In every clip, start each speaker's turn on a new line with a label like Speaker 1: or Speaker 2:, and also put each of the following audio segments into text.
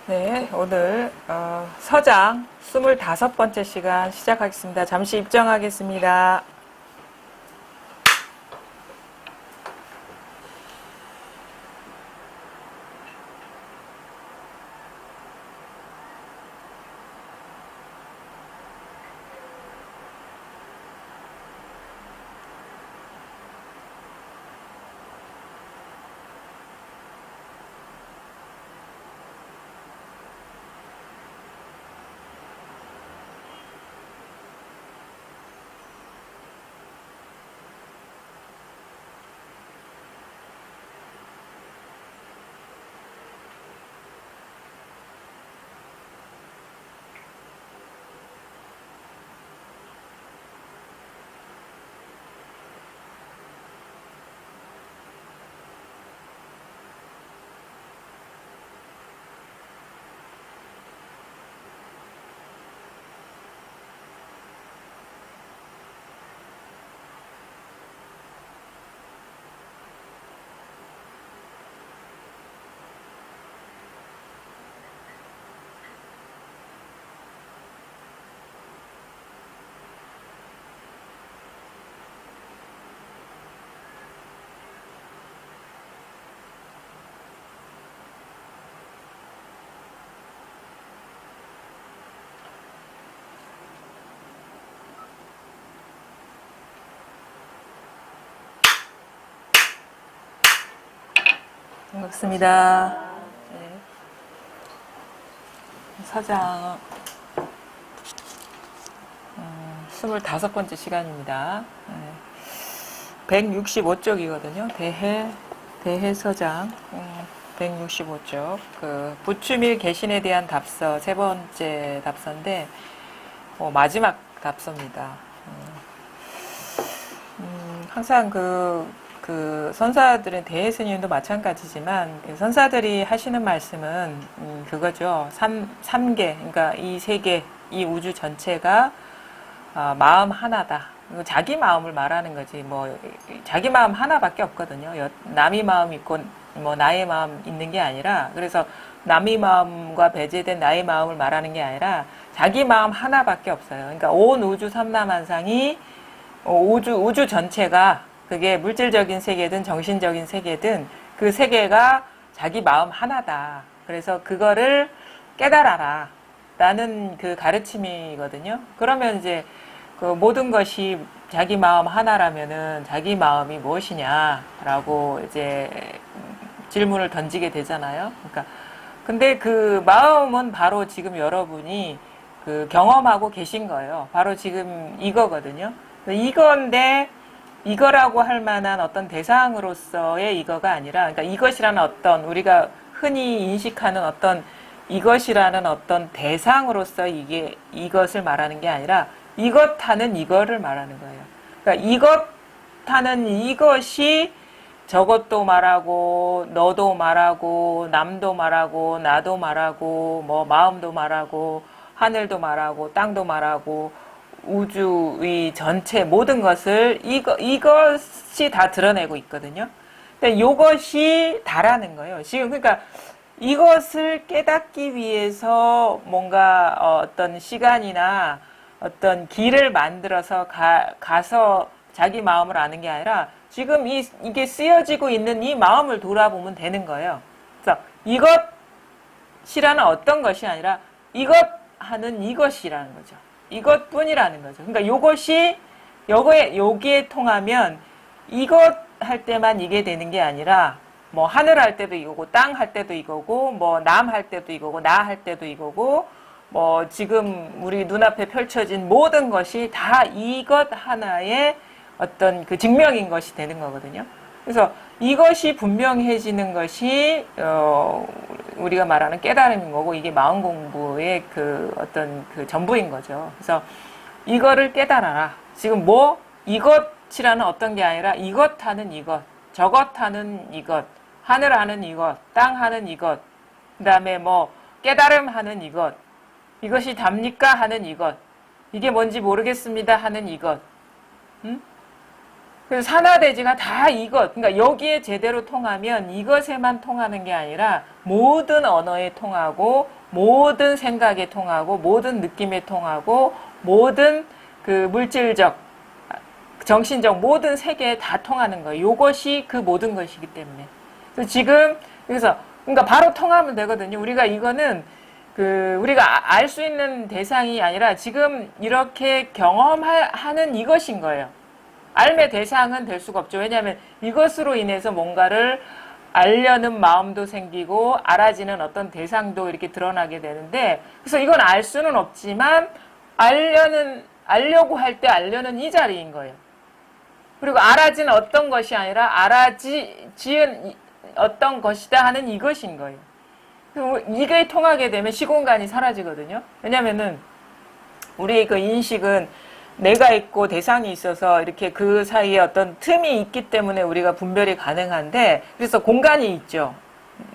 Speaker 1: 네, 오늘 서장 25번째 시간 시작하겠습니다. 잠시 입장하겠습니다. 반갑습니다. 네. 서장 25번째 시간입니다. 네. 165쪽이거든요. 대해 서장 165쪽. 그 부추밀 개신에 대한 답서 세 번째 답서인데 마지막 답서입니다. 항상 그 선사들은 대해 스님도 마찬가지지만 선사들이 하시는 말씀은 그거죠. 3개, 그러니까 이 세계, 이 우주 전체가 마음 하나다. 자기 마음을 말하는 거지. 뭐 자기 마음 하나밖에 없거든요. 남의 마음 있고 뭐 나의 마음 있는 게 아니라, 그래서 남의 마음과 배제된 나의 마음을 말하는 게 아니라 자기 마음 하나밖에 없어요. 그러니까 온 우주 삼라만상이 우주 전체가, 그게 물질적인 세계든 정신적인 세계든 그 세계가 자기 마음 하나다. 그래서 그거를 깨달아라 라는 그 가르침이거든요. 그러면 이제 그 모든 것이 자기 마음 하나라면은 자기 마음이 무엇이냐라고 이제 질문을 던지게 되잖아요. 그러니까 근데 그 마음은 바로 지금 여러분이 그 경험하고 계신 거예요. 바로 지금 이거거든요. 이건데 이거라고 할 만한 어떤 대상으로서의 이거가 아니라, 그러니까 이것이라는 어떤 우리가 흔히 인식하는 어떤 이것이라는 어떤 대상으로서 이것을 말하는 게 아니라 이것 하는 이거를 말하는 거예요. 그러니까 이것 하는 이것이 저것도 말하고 너도 말하고 남도 말하고 나도 말하고 뭐 마음도 말하고 하늘도 말하고 땅도 말하고 우주의 전체 모든 것을 이것이 다 드러내고 있거든요. 근데 이것이 다라는 거예요. 지금 그러니까 이것을 깨닫기 위해서 뭔가 어떤 시간이나 어떤 길을 만들어서 가서 자기 마음을 아는 게 아니라 지금 이게 쓰여지고 있는 이 마음을 돌아보면 되는 거예요. 그래서 이것이라는 어떤 것이 아니라 이것 하는 이것이라는 거죠. 이것뿐이라는 거죠. 그러니까 요기에 통하면 이것 할 때만 이게 되는 게 아니라 뭐 하늘 할 때도 이거고 땅 할 때도 이거고 뭐 남 할 때도 이거고 나 할 때도 이거고 뭐 지금 우리 눈앞에 펼쳐진 모든 것이 다 이것 하나의 어떤 그 증명인 것이 되는 거거든요. 그래서 이것이 분명해지는 것이 우리가 말하는 깨달음인 거고, 이게 마음 공부의 그 어떤 그 전부인 거죠. 그래서 이거를 깨달아라. 지금 뭐 이것이라는 어떤 게 아니라 이것 하는 이것, 저것 하는 이것, 하늘 하는 이것, 땅 하는 이것, 그다음에 뭐 깨달음 하는 이것, 이것이 답니까 하는 이것, 이게 뭔지 모르겠습니다 하는 이것. 그래서 산화대지가 다 이것, 그러니까 여기에 제대로 통하면 이것에만 통하는 게 아니라 모든 언어에 통하고, 모든 생각에 통하고, 모든 느낌에 통하고, 모든 그 물질적, 정신적 모든 세계에 다 통하는 거예요. 이것이 그 모든 것이기 때문에. 그래서 지금, 그러니까 바로 통하면 되거든요. 우리가 이거는 우리가 알 수 있는 대상이 아니라 지금 이렇게 경험하는 이것인 거예요. 알매 대상은 될 수가 없죠. 왜냐하면 이것으로 인해서 뭔가를 알려는 마음도 생기고 알아지는 어떤 대상도 이렇게 드러나게 되는데, 그래서 이건 알 수는 없지만 알려고 할 때 알려는 이 자리인 거예요. 그리고 알아진 어떤 것이 아니라 알아지은 어떤 것이다 하는 이것인 거예요. 이게 통하게 되면 시공간이 사라지거든요. 왜냐면은 우리의 그 인식은 내가 있고 대상이 있어서 이렇게 그 사이에 어떤 틈이 있기 때문에 우리가 분별이 가능한데, 그래서 공간이 있죠.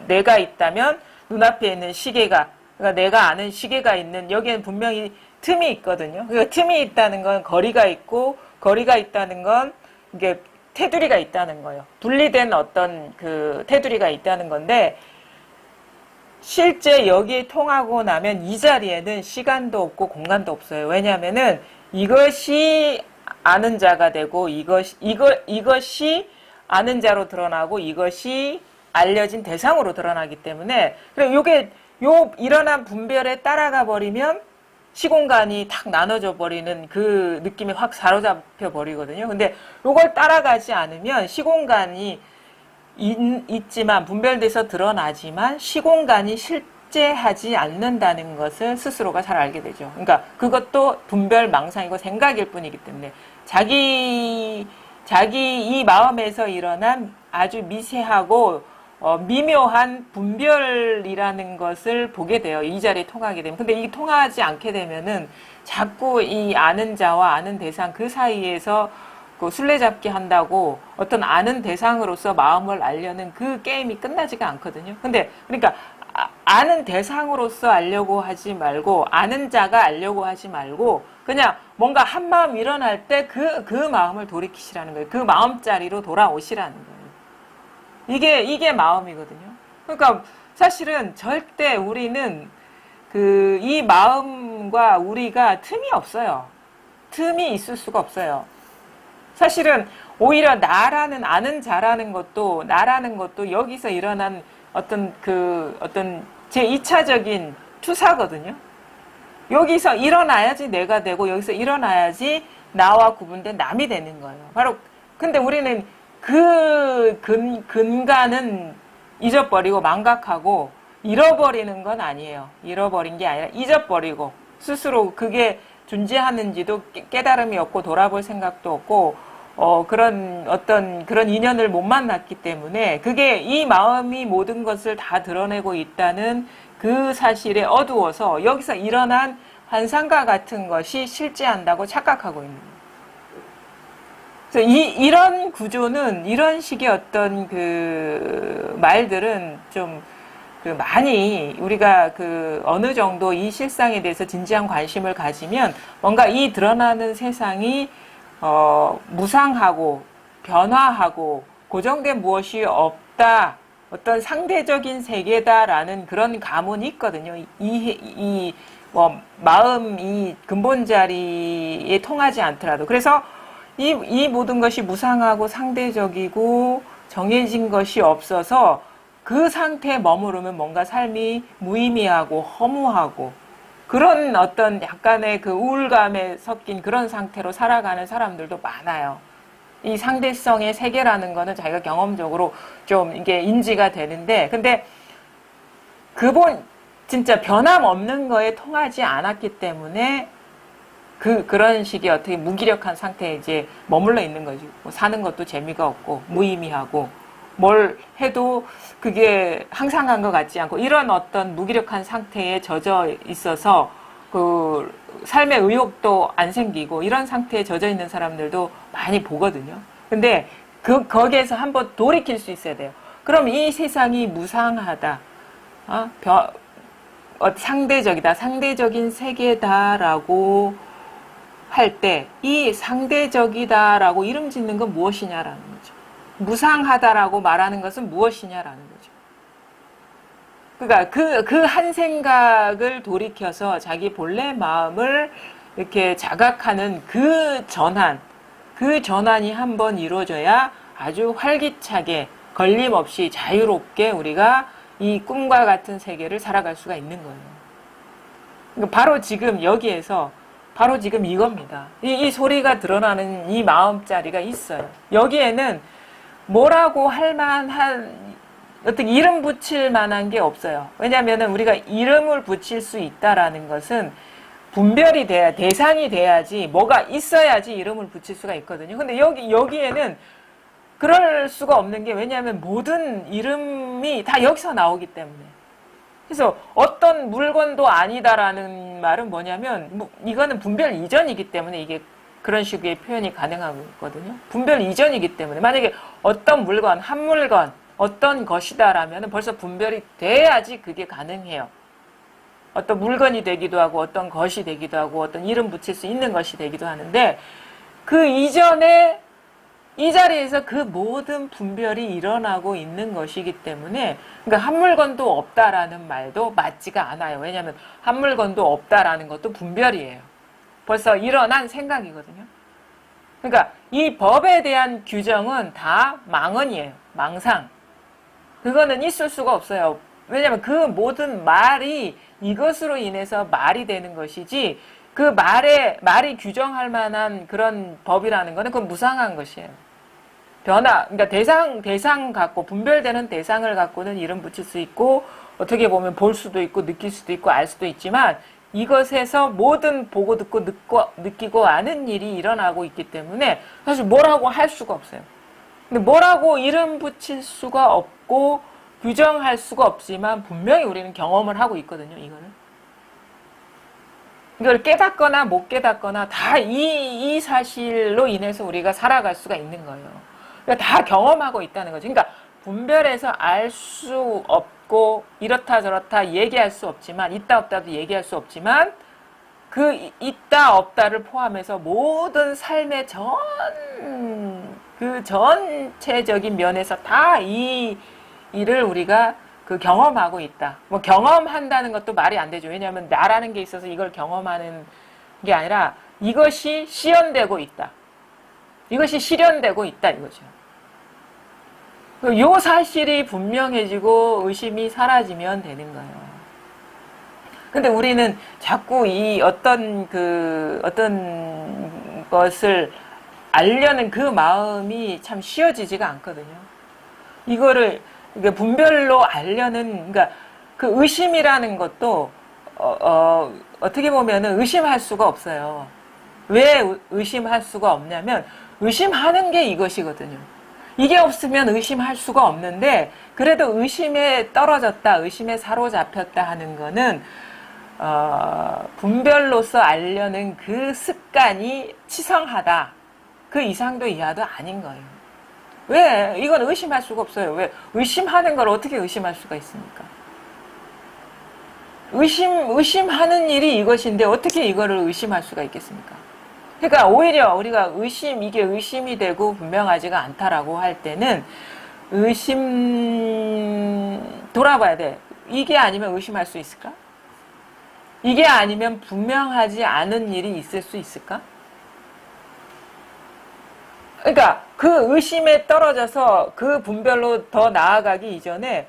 Speaker 1: 내가 있다면 눈앞에 있는 시계가, 그러니까 내가 아는 시계가 있는 여기에는 분명히 틈이 있거든요. 그러니까 틈이 있다는 건 거리가 있고, 거리가 있다는 건 이게 테두리가 있다는 거예요. 분리된 어떤 그 테두리가 있다는 건데, 실제 여기에 통하고 나면 이 자리에는 시간도 없고 공간도 없어요. 왜냐하면은 이것이 아는 자가 되고 이것이 아는 자로 드러나고 이것이 알려진 대상으로 드러나기 때문에, 그리고 요게 일어난 분별에 따라가 버리면 시공간이 탁 나눠져 버리는 그 느낌이 확 사로잡혀 버리거든요. 근데 요걸 따라가지 않으면 시공간이 있지만 분별돼서 드러나지만 시공간이 실제하지 않는다는 것을 스스로가 잘 알게 되죠. 그러니까 그것도 분별 망상이고 생각일 뿐이기 때문에 자기 이 마음에서 일어난 아주 미세하고 미묘한 분별이라는 것을 보게 돼요. 이 자리에 통하게 되면. 근데 이게 통하지 않게 되면은 자꾸 이 아는 자와 아는 대상 그 사이에서 그 술래잡기 한다고 어떤 아는 대상으로서 마음을 알려는 그 게임이 끝나지가 않거든요. 근데 그러니까 아는 대상으로서 알려고 하지 말고, 아는 자가 알려고 하지 말고, 그냥 뭔가 한 마음 일어날 때 그 마음을 돌이키시라는 거예요. 그 마음자리로 돌아오시라는 거예요. 이게 마음이거든요. 그러니까 사실은 절대 우리는 이 마음과 우리가 틈이 없어요. 틈이 있을 수가 없어요. 사실은 오히려 아는 자라는 것도, 나라는 것도 여기서 일어난 어떤 제2차적인 투사거든요. 여기서 일어나야지 내가 되고, 여기서 일어나야지 나와 구분된 남이 되는 거예요. 바로, 근데 우리는 근간은 잊어버리고 망각하고 잃어버리는 건 아니에요. 잃어버린 게 아니라 잊어버리고, 스스로 그게 존재하는지도 깨달음이 없고 돌아볼 생각도 없고, 그런 인연을 못 만났기 때문에 그게 이 마음이 모든 것을 다 드러내고 있다는 그 사실에 어두워서 여기서 일어난 환상과 같은 것이 실제한다고 착각하고 있는 거예요. 그래서 이런 구조는, 이런 식의 어떤 말들은 좀 많이 우리가 어느 정도 이 실상에 대해서 진지한 관심을 가지면 뭔가 이 드러나는 세상이 무상하고 변화하고 고정된 무엇이 없다, 어떤 상대적인 세계다라는 그런 가문이 있거든요. 마음, 이 근본 자리에 통하지 않더라도. 그래서 이 모든 것이 무상하고 상대적이고 정해진 것이 없어서 그 상태에 머무르면 뭔가 삶이 무의미하고 허무하고 그런 어떤 약간의 우울감에 섞인 그런 상태로 살아가는 사람들도 많아요. 이 상대성의 세계라는 거는 자기가 경험적으로 좀 이게 인지가 되는데, 근데 진짜 변함없는 거에 통하지 않았기 때문에 그런 식의 어떻게 무기력한 상태에 이제 머물러 있는 거지. 뭐 사는 것도 재미가 없고, 무의미하고, 뭘 해도 그게 항상한 것 같지 않고, 이런 어떤 무기력한 상태에 젖어 있어서 삶의 의욕도 안 생기고 이런 상태에 젖어 있는 사람들도 많이 보거든요. 근데 거기에서 한번 돌이킬 수 있어야 돼요. 그럼 이 세상이 무상하다, 상대적이다, 상대적인 세계다라고 할 때 이 상대적이다라고 이름 짓는 건 무엇이냐라는 거죠. 무상하다라고 말하는 것은 무엇이냐라는 거죠. 그러니까 그 한 생각을 돌이켜서 자기 본래 마음을 이렇게 자각하는 그 전환이 한번 이루어져야 아주 활기차게 걸림없이 자유롭게 우리가 이 꿈과 같은 세계를 살아갈 수가 있는 거예요. 그러니까 바로 지금 여기에서 바로 지금 이겁니다. 이 소리가 드러나는 이 마음자리가 있어요. 여기에는 뭐라고 할 만한 어떤 이름 붙일 만한 게 없어요. 왜냐하면 우리가 이름을 붙일 수 있다라는 것은 분별이 돼야, 대상이 돼야지, 뭐가 있어야지 이름을 붙일 수가 있거든요. 근데 여기에는 그럴 수가 없는 게, 왜냐하면 모든 이름이 다 여기서 나오기 때문에. 그래서 어떤 물건도 아니다라는 말은 뭐냐면, 이거는 분별 이전이기 때문에 이게 그런 식의 표현이 가능하거든요. 분별 이전이기 때문에. 만약에 어떤 물건, 한 물건, 어떤 것이다라면 벌써 분별이 돼야지 그게 가능해요. 어떤 물건이 되기도 하고 어떤 것이 되기도 하고 어떤 이름 붙일 수 있는 것이 되기도 하는데, 그 이전에 이 자리에서 그 모든 분별이 일어나고 있는 것이기 때문에, 그러니까 한 물건도 없다라는 말도 맞지가 않아요. 왜냐하면 한 물건도 없다라는 것도 분별이에요. 벌써 일어난 생각이거든요. 그러니까 이 법에 대한 규정은 다 망언이에요. 망상. 그거는 있을 수가 없어요. 왜냐하면 그 모든 말이 이것으로 인해서 말이 되는 것이지, 그 말이 규정할 만한 그런 법이라는 거는 그건 무상한 것이에요. 그러니까 대상 갖고, 분별되는 대상을 갖고는 이름 붙일 수 있고, 어떻게 보면 볼 수도 있고, 느낄 수도 있고, 알 수도 있지만, 이것에서 모든 보고 듣고 느끼고 아는 일이 일어나고 있기 때문에 사실 뭐라고 할 수가 없어요. 근데 뭐라고 이름 붙일 수가 없고 규정할 수가 없지만 분명히 우리는 경험을 하고 있거든요. 이걸 깨닫거나 못 깨닫거나 다 이 사실로 인해서 우리가 살아갈 수가 있는 거예요. 그러니까 다 경험하고 있다는 거죠. 그러니까 분별해서 알 수 없고 이렇다 저렇다 얘기할 수 없지만, 있다 없다도 얘기할 수 없지만, 그 있다 없다를 포함해서 모든 삶의 그 전체적인 면에서 다 이 일을 우리가 그 경험하고 있다. 뭐 경험한다는 것도 말이 안 되죠. 왜냐하면 나라는 게 있어서 이걸 경험하는 게 아니라 이것이 시연되고 있다. 이것이 실현되고 있다 이거죠. 요 사실이 분명해지고 의심이 사라지면 되는 거예요. 근데 우리는 자꾸 이 어떤 것을 알려는 그 마음이 참 쉬워지지가 않거든요. 이거를 분별로 알려는, 그러니까 그 의심이라는 것도 어떻게 보면은 의심할 수가 없어요. 왜 의심할 수가 없냐면 의심하는 게 이것이거든요. 이게 없으면 의심할 수가 없는데, 그래도 의심에 떨어졌다, 의심에 사로잡혔다 하는 거는 분별로서 알려는 그 습관이 치성하다. 그 이상도 이하도 아닌 거예요. 왜? 이건 의심할 수가 없어요. 왜? 의심하는 걸 어떻게 의심할 수가 있습니까? 의심하는 일이 이것인데 어떻게 이거를 의심할 수가 있겠습니까? 그러니까 오히려 우리가 이게 의심이 되고 분명하지가 않다라고 할 때는 돌아봐야 돼. 이게 아니면 의심할 수 있을까? 이게 아니면 분명하지 않은 일이 있을 수 있을까? 그러니까 그 의심에 떨어져서 그 분별로 더 나아가기 이전에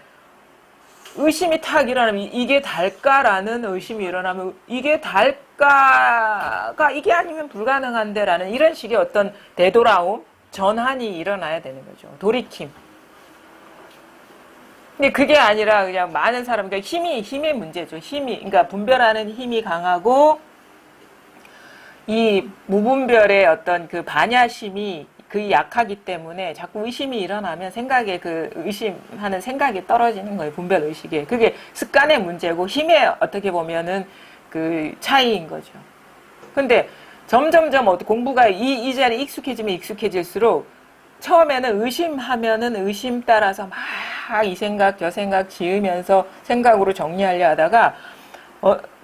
Speaker 1: 의심이 탁 일어나면 이게 달까라는 의심이 일어나면 이게 달까가 이게 아니면 불가능한데 라는 이런 식의 어떤 되돌아옴, 전환이 일어나야 되는 거죠. 돌이킴. 근데 그게 아니라 그냥 많은 사람, 그러니까 힘의 문제죠. 그러니까 분별하는 힘이 강하고 이 무분별의 어떤 그 반야심이 그 약하기 때문에 자꾸 의심이 일어나면 의심하는 생각이 떨어지는 거예요. 분별 의식에. 그게 습관의 문제고 힘의 어떻게 보면은 그 차이인 거죠. 근데 점점점 공부가 이 자리에 익숙해지면 익숙해질수록 처음에는 의심하면은 의심 따라서 막 이 생각 저 생각 지으면서 생각으로 정리하려 하다가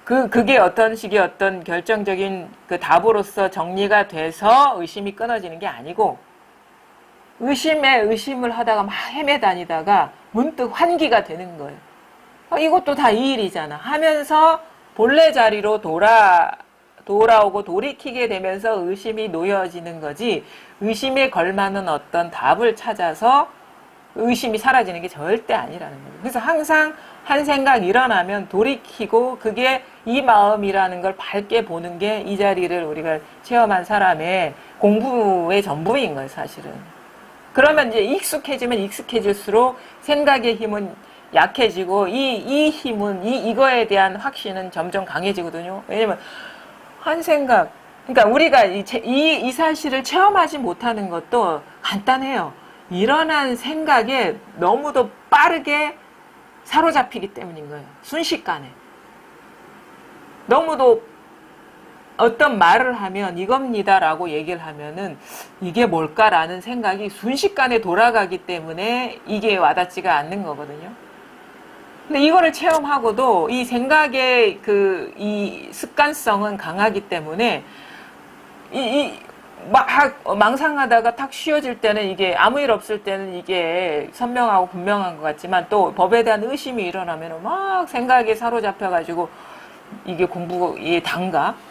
Speaker 1: 그게 어떤 식의 어떤 결정적인 그 답으로서 정리가 돼서 의심이 끊어지는 게 아니고, 의심에 의심을 하다가 막 헤매다니다가 문득 환기가 되는 거예요. 이것도 다 이 일이잖아 하면서 본래 자리로 돌아오고 돌이키게 되면서 의심이 놓여지는 거지, 의심에 걸맞는 어떤 답을 찾아서 의심이 사라지는 게 절대 아니라는 거예요. 그래서 항상 한 생각 일어나면 돌이키고, 그게 이 마음이라는 걸 밝게 보는 게 이 자리를 우리가 체험한 사람의 공부의 전부인 거예요, 사실은. 그러면 이제 익숙해지면 익숙해질수록 생각의 힘은 약해지고, 이 힘은, 이거에 대한 확신은 점점 강해지거든요. 왜냐면, 한 생각, 그러니까 우리가 이 사실을 체험하지 못하는 것도 간단해요. 일어난 생각에 너무도 빠르게 사로잡히기 때문인 거예요. 순식간에. 너무도 어떤 말을 하면 이겁니다라고 얘기를 하면은 이게 뭘까라는 생각이 순식간에 돌아가기 때문에 이게 와닿지가 않는 거거든요. 근데 이거를 체험하고도 이 생각의 이 습관성은 강하기 때문에 막 망상하다가 탁 쉬어질 때는 이게 아무 일 없을 때는 이게 선명하고 분명한 것 같지만, 또 법에 대한 의심이 일어나면 막 생각에 사로잡혀가지고 이게 공부에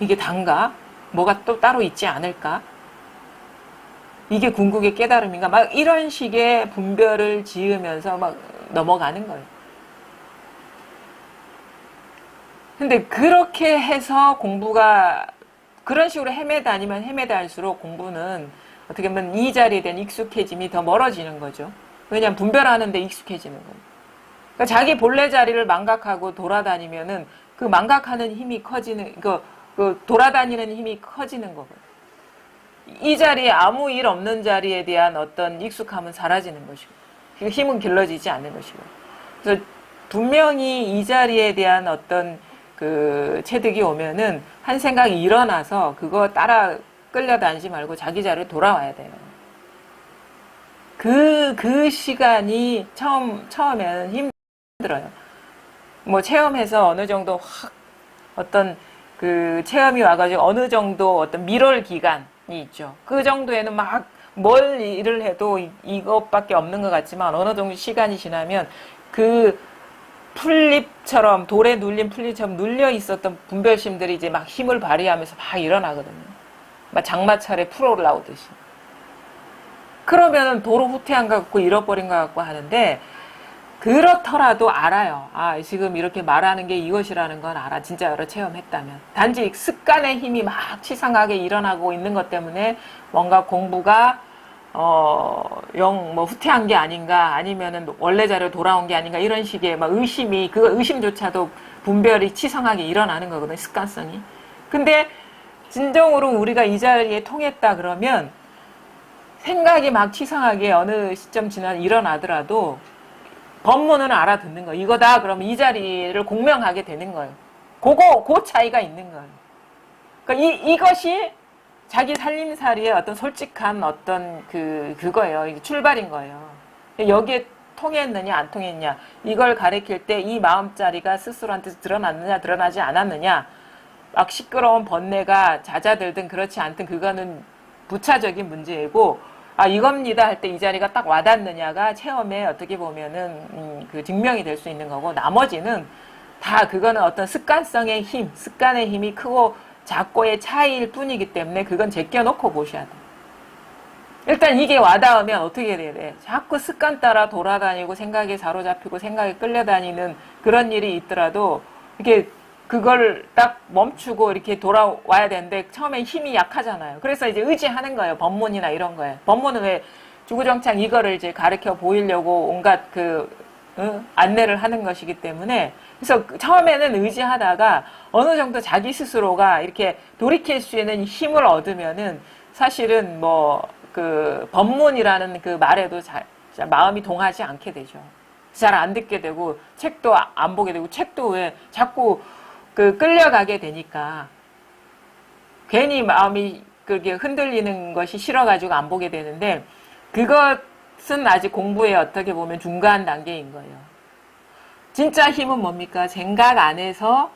Speaker 1: 이게 단가? 뭐가 또 따로 있지 않을까? 이게 궁극의 깨달음인가? 막 이런 식의 분별을 지으면서 막 넘어가는 거예요. 근데 그렇게 해서 공부가 그런 식으로 헤매다니면 헤매다닐수록 공부는 어떻게 보면 이 자리에 대한 익숙해짐이 더 멀어지는 거죠. 왜냐하면 분별하는데 익숙해지는 거예요. 그러니까 자기 본래 자리를 망각하고 돌아다니면은 그 망각하는 힘이 커지는, 그 돌아다니는 힘이 커지는 거거든요. 이 자리에 아무 일 없는 자리에 대한 어떤 익숙함은 사라지는 것이고, 힘은 길러지지 않는 것이고. 그래서 분명히 이 자리에 대한 어떤 그 체득이 오면은 한 생각이 일어나서 그거 따라 끌려다니지 말고 자기 자리로 돌아와야 돼요. 그 시간이 처음에는 힘들어요. 뭐 체험해서 어느 정도 확 어떤 그 체험이 와가지고 어느 정도 어떤 밀월 기간이 있죠. 그 정도에는 막 뭘 일을 해도 이것밖에 없는 것 같지만, 어느 정도 시간이 지나면 그 풀잎처럼, 돌에 눌린 풀잎처럼 눌려 있었던 분별심들이 이제 막 힘을 발휘하면서 막 일어나거든요. 막 장마철에 풀 올라오듯이. 그러면은 도로 후퇴한 것 같고 잃어버린 것 같고 하는데, 그렇더라도 알아요. 아, 지금 이렇게 말하는 게 이것이라는 건 알아. 진짜 여러 체험했다면. 단지 습관의 힘이 막 치상하게 일어나고 있는 것 때문에 뭔가 공부가 후퇴한 게 아닌가, 아니면은 원래 자리로 돌아온 게 아닌가, 이런 식의 막 의심이, 그 의심조차도 분별이 치성하게 일어나는 거거든요, 습관성이. 근데 진정으로 우리가 이 자리에 통했다 그러면 생각이 막 치성하게 어느 시점 지나 일어나더라도 법문은 알아듣는 거예요. 이거다 그러면 이 자리를 공명하게 되는 거예요. 그 차이가 있는 거예요. 그러니까 이것이 자기 살림살이의 어떤 솔직한 어떤 그거예요. 이게 출발인 거예요. 여기에 통했느냐 안 통했냐, 이걸 가리킬 때 이 마음자리가 스스로한테 드러났느냐 드러나지 않았느냐, 막 시끄러운 번뇌가 잦아들든 그렇지 않든 그거는 부차적인 문제이고, 아 이겁니다 할 때 이 자리가 딱 와닿느냐가 체험에 어떻게 보면은 그 증명이 될 수 있는 거고, 나머지는 다 그거는 어떤 습관성의 힘, 습관의 힘이 크고 작고의 차이일 뿐이기 때문에 그건 제껴놓고 보셔야 돼요. 일단 이게 와닿으면 어떻게 돼야 돼? 자꾸 습관 따라 돌아다니고 생각에 사로잡히고 생각에 끌려다니는 그런 일이 있더라도 이렇게 그걸 딱 멈추고 이렇게 돌아와야 되는데 처음에 힘이 약하잖아요. 그래서 이제 의지하는 거예요. 법문이나 이런 거에. 법문은 왜 주구장창 이거를 이제 가르쳐 보이려고 온갖 안내를 하는 것이기 때문에, 그래서 처음에는 의지하다가 어느 정도 자기 스스로가 이렇게 돌이킬 수 있는 힘을 얻으면은 사실은 법문이라는 그 말에도 마음이 동하지 않게 되죠. 잘 안 듣게 되고 책도 안 보게 되고, 책도 왜 자꾸 끌려가게 되니까 괜히 마음이 그렇게 흔들리는 것이 싫어가지고 안 보게 되는데, 그것은 아직 공부에 어떻게 보면 중간 단계인 거예요. 진짜 힘은 뭡니까? 생각 안에서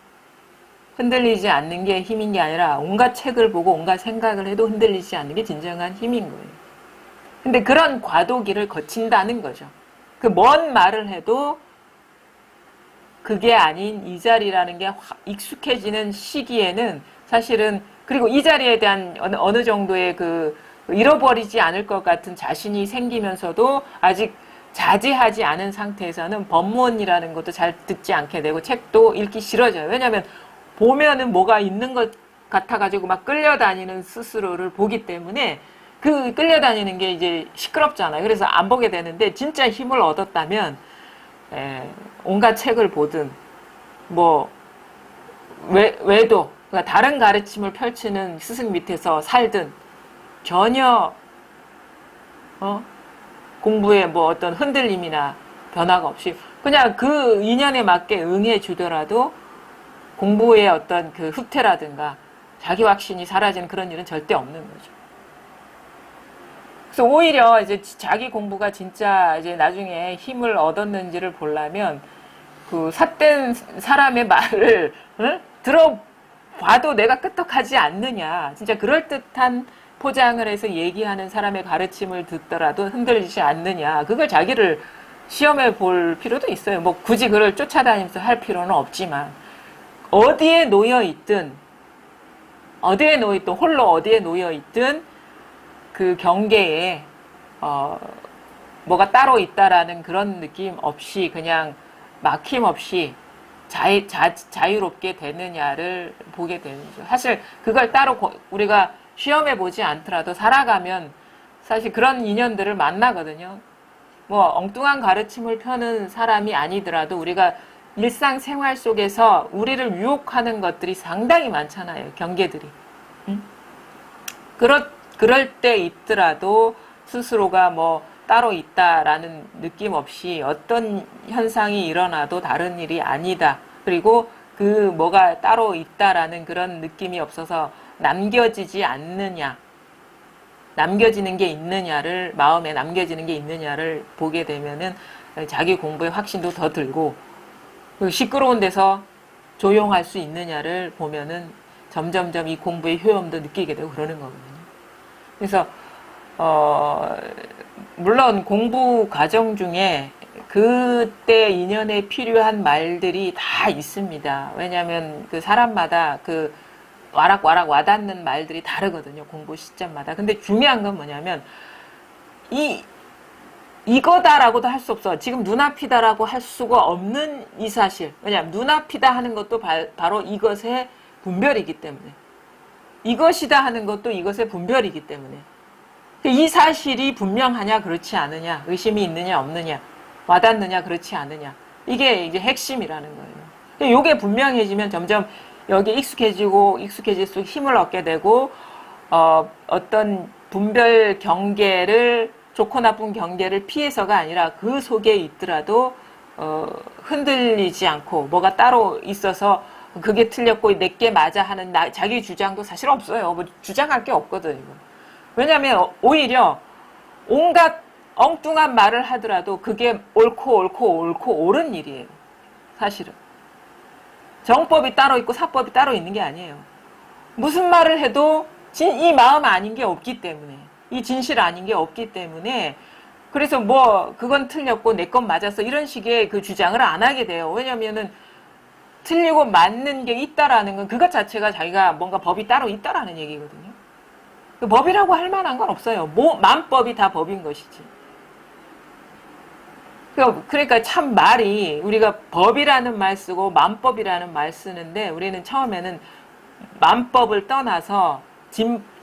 Speaker 1: 흔들리지 않는 게 힘인 게 아니라 온갖 책을 보고 온갖 생각을 해도 흔들리지 않는 게 진정한 힘인 거예요. 근데 그런 과도기를 거친다는 거죠. 그 먼 말을 해도 그게 아닌 이 자리라는 게 익숙해지는 시기에는 사실은, 그리고 이 자리에 대한 어느 정도의 그 잃어버리지 않을 것 같은 자신이 생기면서도 아직 자제하지 않은 상태에서는 법문이라는 것도 잘 듣지 않게 되고 책도 읽기 싫어져요. 왜냐하면 보면은 뭐가 있는 것 같아가지고 막 끌려다니는 스스로를 보기 때문에 그 끌려다니는 게 이제 시끄럽잖아요. 그래서 안 보게 되는데, 진짜 힘을 얻었다면 온갖 책을 보든 뭐 외도, 그러니까 다른 가르침을 펼치는 스승 밑에서 살든 전혀 공부에 뭐 어떤 흔들림이나 변화가 없이 그냥 그 인연에 맞게 응해 주더라도 공부의 어떤 그 후퇴라든가 자기 확신이 사라지는 그런 일은 절대 없는 거죠. 그래서 오히려 이제 자기 공부가 진짜 이제 나중에 힘을 얻었는지를 보려면 그 삿된 사람의 말을 들어봐도 내가 끄떡하지 않느냐, 진짜 그럴듯한 포장을 해서 얘기하는 사람의 가르침을 듣더라도 흔들리지 않느냐, 그걸 자기를 시험해 볼 필요도 있어요. 뭐 굳이 그걸 쫓아다니면서 할 필요는 없지만, 어디에 놓여 있든 홀로 어디에 놓여 있든 그 경계에 뭐가 따로 있다라는 그런 느낌 없이 그냥 막힘없이 자유롭게 되느냐를 보게 되는 거죠. 사실 그걸 따로 우리가 시험해 보지 않더라도 살아가면 사실 그런 인연들을 만나거든요. 뭐 엉뚱한 가르침을 펴는 사람이 아니더라도 우리가 일상생활 속에서 우리를 유혹하는 것들이 상당히 많잖아요. 경계들이. 그럴 때 있더라도 스스로가 뭐 따로 있다라는 느낌 없이 어떤 현상이 일어나도 다른 일이 아니다. 그리고 그 뭐가 따로 있다라는 그런 느낌이 없어서 남겨지지 않느냐, 남겨지는 게 있느냐를, 마음에 남겨지는 게 있느냐를 보게 되면은 자기 공부에 확신도 더 들고, 시끄러운 데서 조용할 수 있느냐를 보면은 점점점 이 공부의 효험도 느끼게 되고 그러는 거거든요. 그래서 물론 공부 과정 중에 그때 인연에 필요한 말들이 다 있습니다. 왜냐하면 그 사람마다 그 와락와락 와닿는 말들이 다르거든요. 공부 시점마다. 근데 중요한 건 뭐냐면 이거다라고도 할 수 없어. 지금 눈앞이다라고 할 수가 없는 이 사실. 왜냐하면 눈앞이다 하는 것도 바로 이것의 분별이기 때문에, 이것이다 하는 것도 이것의 분별이기 때문에, 이 사실이 분명하냐 그렇지 않으냐, 의심이 있느냐 없느냐, 와닿느냐 그렇지 않으냐, 이게 이제 핵심이라는 거예요. 이게 분명해지면 점점 여기에 익숙해질수록 힘을 얻게 되고, 어떤 분별 경계를, 좋고 나쁜 경계를 피해서가 아니라 그 속에 있더라도 흔들리지 않고 뭐가 따로 있어서 그게 틀렸고 내게 맞아 하는 자기 주장도 사실 없어요. 뭐 주장할 게 없거든요. 왜냐하면 오히려 온갖 엉뚱한 말을 하더라도 그게 옳고 옳은 일이에요. 사실은. 정법이 따로 있고 사법이 따로 있는 게 아니에요. 무슨 말을 해도 이 마음 아닌 게 없기 때문에, 이 진실 아닌 게 없기 때문에, 그래서 뭐 그건 틀렸고 내 건 맞았어 이런 식의 그 주장을 안 하게 돼요. 왜냐면은 틀리고 맞는 게 있다라는 건 그것 자체가 자기가 뭔가 법이 따로 있다라는 얘기거든요. 그 법이라고 할 만한 건 없어요. 만법이 다 법인 것이지. 그러니까 참 말이, 우리가 법이라는 말 쓰고 만법이라는 말 쓰는데, 우리는 처음에는 만법을 떠나서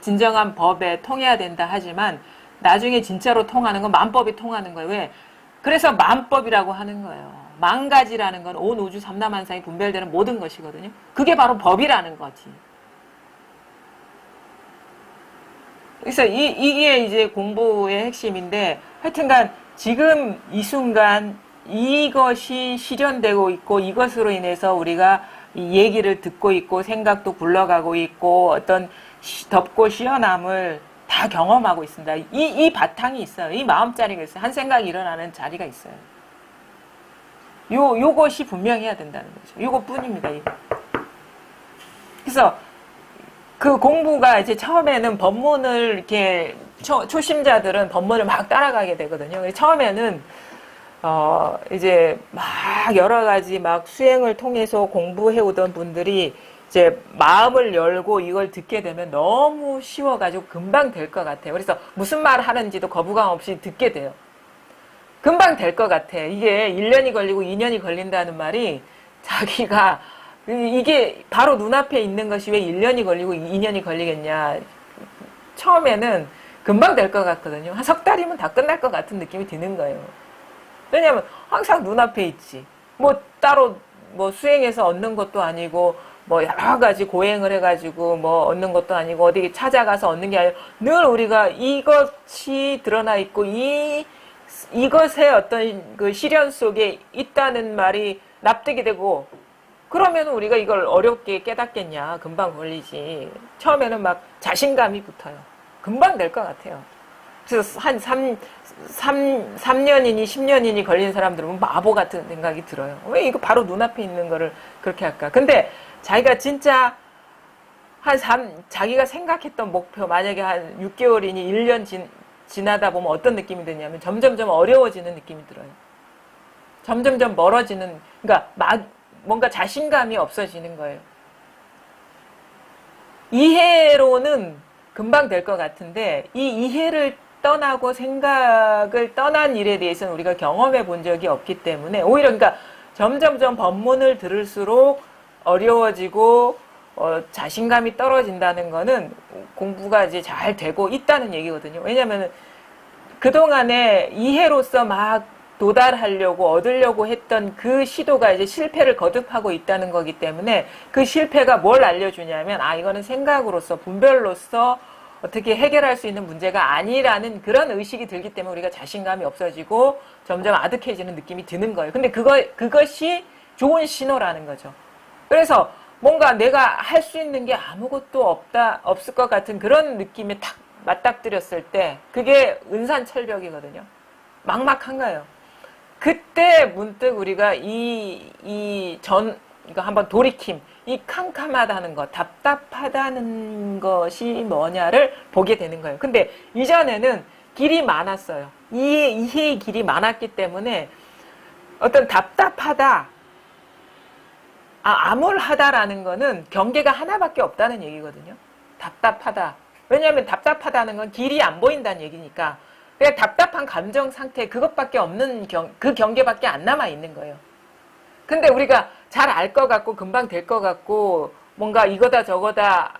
Speaker 1: 진정한 법에 통해야 된다 하지만 나중에 진짜로 통하는 건 만법이 통하는 거예요. 왜? 그래서 만법이라고 하는 거예요. 만가지라는 건 온 우주 삼라만상이 분별되는 모든 것이거든요. 그게 바로 법이라는 거지. 그래서 이게 이제 공부의 핵심인데, 하여튼간 지금 이 순간 이것이 실현되고 있고, 이것으로 인해서 우리가 이 얘기를 듣고 있고 생각도 굴러가고 있고 어떤 덥고 시원함을 다 경험하고 있습니다. 이 바탕이 있어요. 이 마음자리가 있어요. 한 생각이 일어나는 자리가 있어요. 요것이 분명해야 된다는 거죠. 요것뿐입니다. 이거. 그래서 그 공부가 이제 처음에는 법문을 이렇게 초심자들은 법문을 막 따라가게 되거든요. 처음에는 이제 막 여러 가지 막 수행을 통해서 공부해 오던 분들이 이제 마음을 열고 이걸 듣게 되면 너무 쉬워가지고 금방 될 것 같아요. 그래서 무슨 말 하는지도 거부감 없이 듣게 돼요. 금방 될 것 같아. 이게 1년이 걸리고 2년이 걸린다는 말이 자기가 이게 바로 눈앞에 있는 것이 왜 1년이 걸리고 2년이 걸리겠냐. 처음에는 금방 될 것 같거든요. 한 석 달이면 다 끝날 것 같은 느낌이 드는 거예요. 왜냐하면 항상 눈앞에 있지. 뭐 따로 뭐 수행해서 얻는 것도 아니고 뭐 여러 가지 고행을 해가지고 뭐 얻는 것도 아니고 어디 찾아가서 얻는 게 아니고 늘 우리가 이것이 드러나 있고 이것의 어떤 그 시련 속에 있다는 말이 납득이 되고 그러면 우리가 이걸 어렵게 깨닫겠냐. 금방 걸리지. 처음에는 막 자신감이 붙어요. 금방 될 것 같아요. 그래서 한 3년이니 10년이니 걸린 사람들은 바보 같은 생각이 들어요. 왜 이거 바로 눈앞에 있는 거를 그렇게 할까? 근데 자기가 진짜 자기가 생각했던 목표, 만약에 한 6개월이니 1년 지나다 보면 어떤 느낌이 드냐면 점점점 어려워지는 느낌이 들어요. 점점점 멀어지는, 그러니까 뭔가 자신감이 없어지는 거예요. 이해로는 금방 될 것 같은데 이 이해를 떠나고 생각을 떠난 일에 대해서는 우리가 경험해 본 적이 없기 때문에 오히려 그러니까 점점점 법문을 들을수록 어려워지고 자신감이 떨어진다는 거는 공부가 이제 잘 되고 있다는 얘기거든요. 왜냐하면 그동안에 이해로서 막 도달하려고 얻으려고 했던 그 시도가 이제 실패를 거듭하고 있다는 거기 때문에 그 실패가 뭘 알려주냐면 이거는 생각으로서 분별로서 어떻게 해결할 수 있는 문제가 아니라는 그런 의식이 들기 때문에 우리가 자신감이 없어지고 점점 아득해지는 느낌이 드는 거예요. 근데 그것이 좋은 신호라는 거죠. 그래서 뭔가 내가 할 수 있는 게 아무것도 없을 것 같은 그런 느낌에 탁 맞닥뜨렸을 때 그게 은산철벽이거든요. 막막한 거예요. 그때 문득 우리가 이거 한번 돌이킴, 이 캄캄하다는 것, 답답하다는 것이 뭐냐를 보게 되는 거예요. 근데 이전에는 길이 많았어요. 이해의 길이 많았기 때문에 어떤 답답하다, 암울하다라는 거는 경계가 하나밖에 없다는 얘기거든요. 답답하다. 왜냐하면 답답하다는 건 길이 안 보인다는 얘기니까. 그냥 답답한 감정 상태 그것밖에 없는 그 경계밖에 안 남아 있는 거예요. 근데 우리가 잘 알 것 같고 금방 될 것 같고 뭔가 이거다 저거다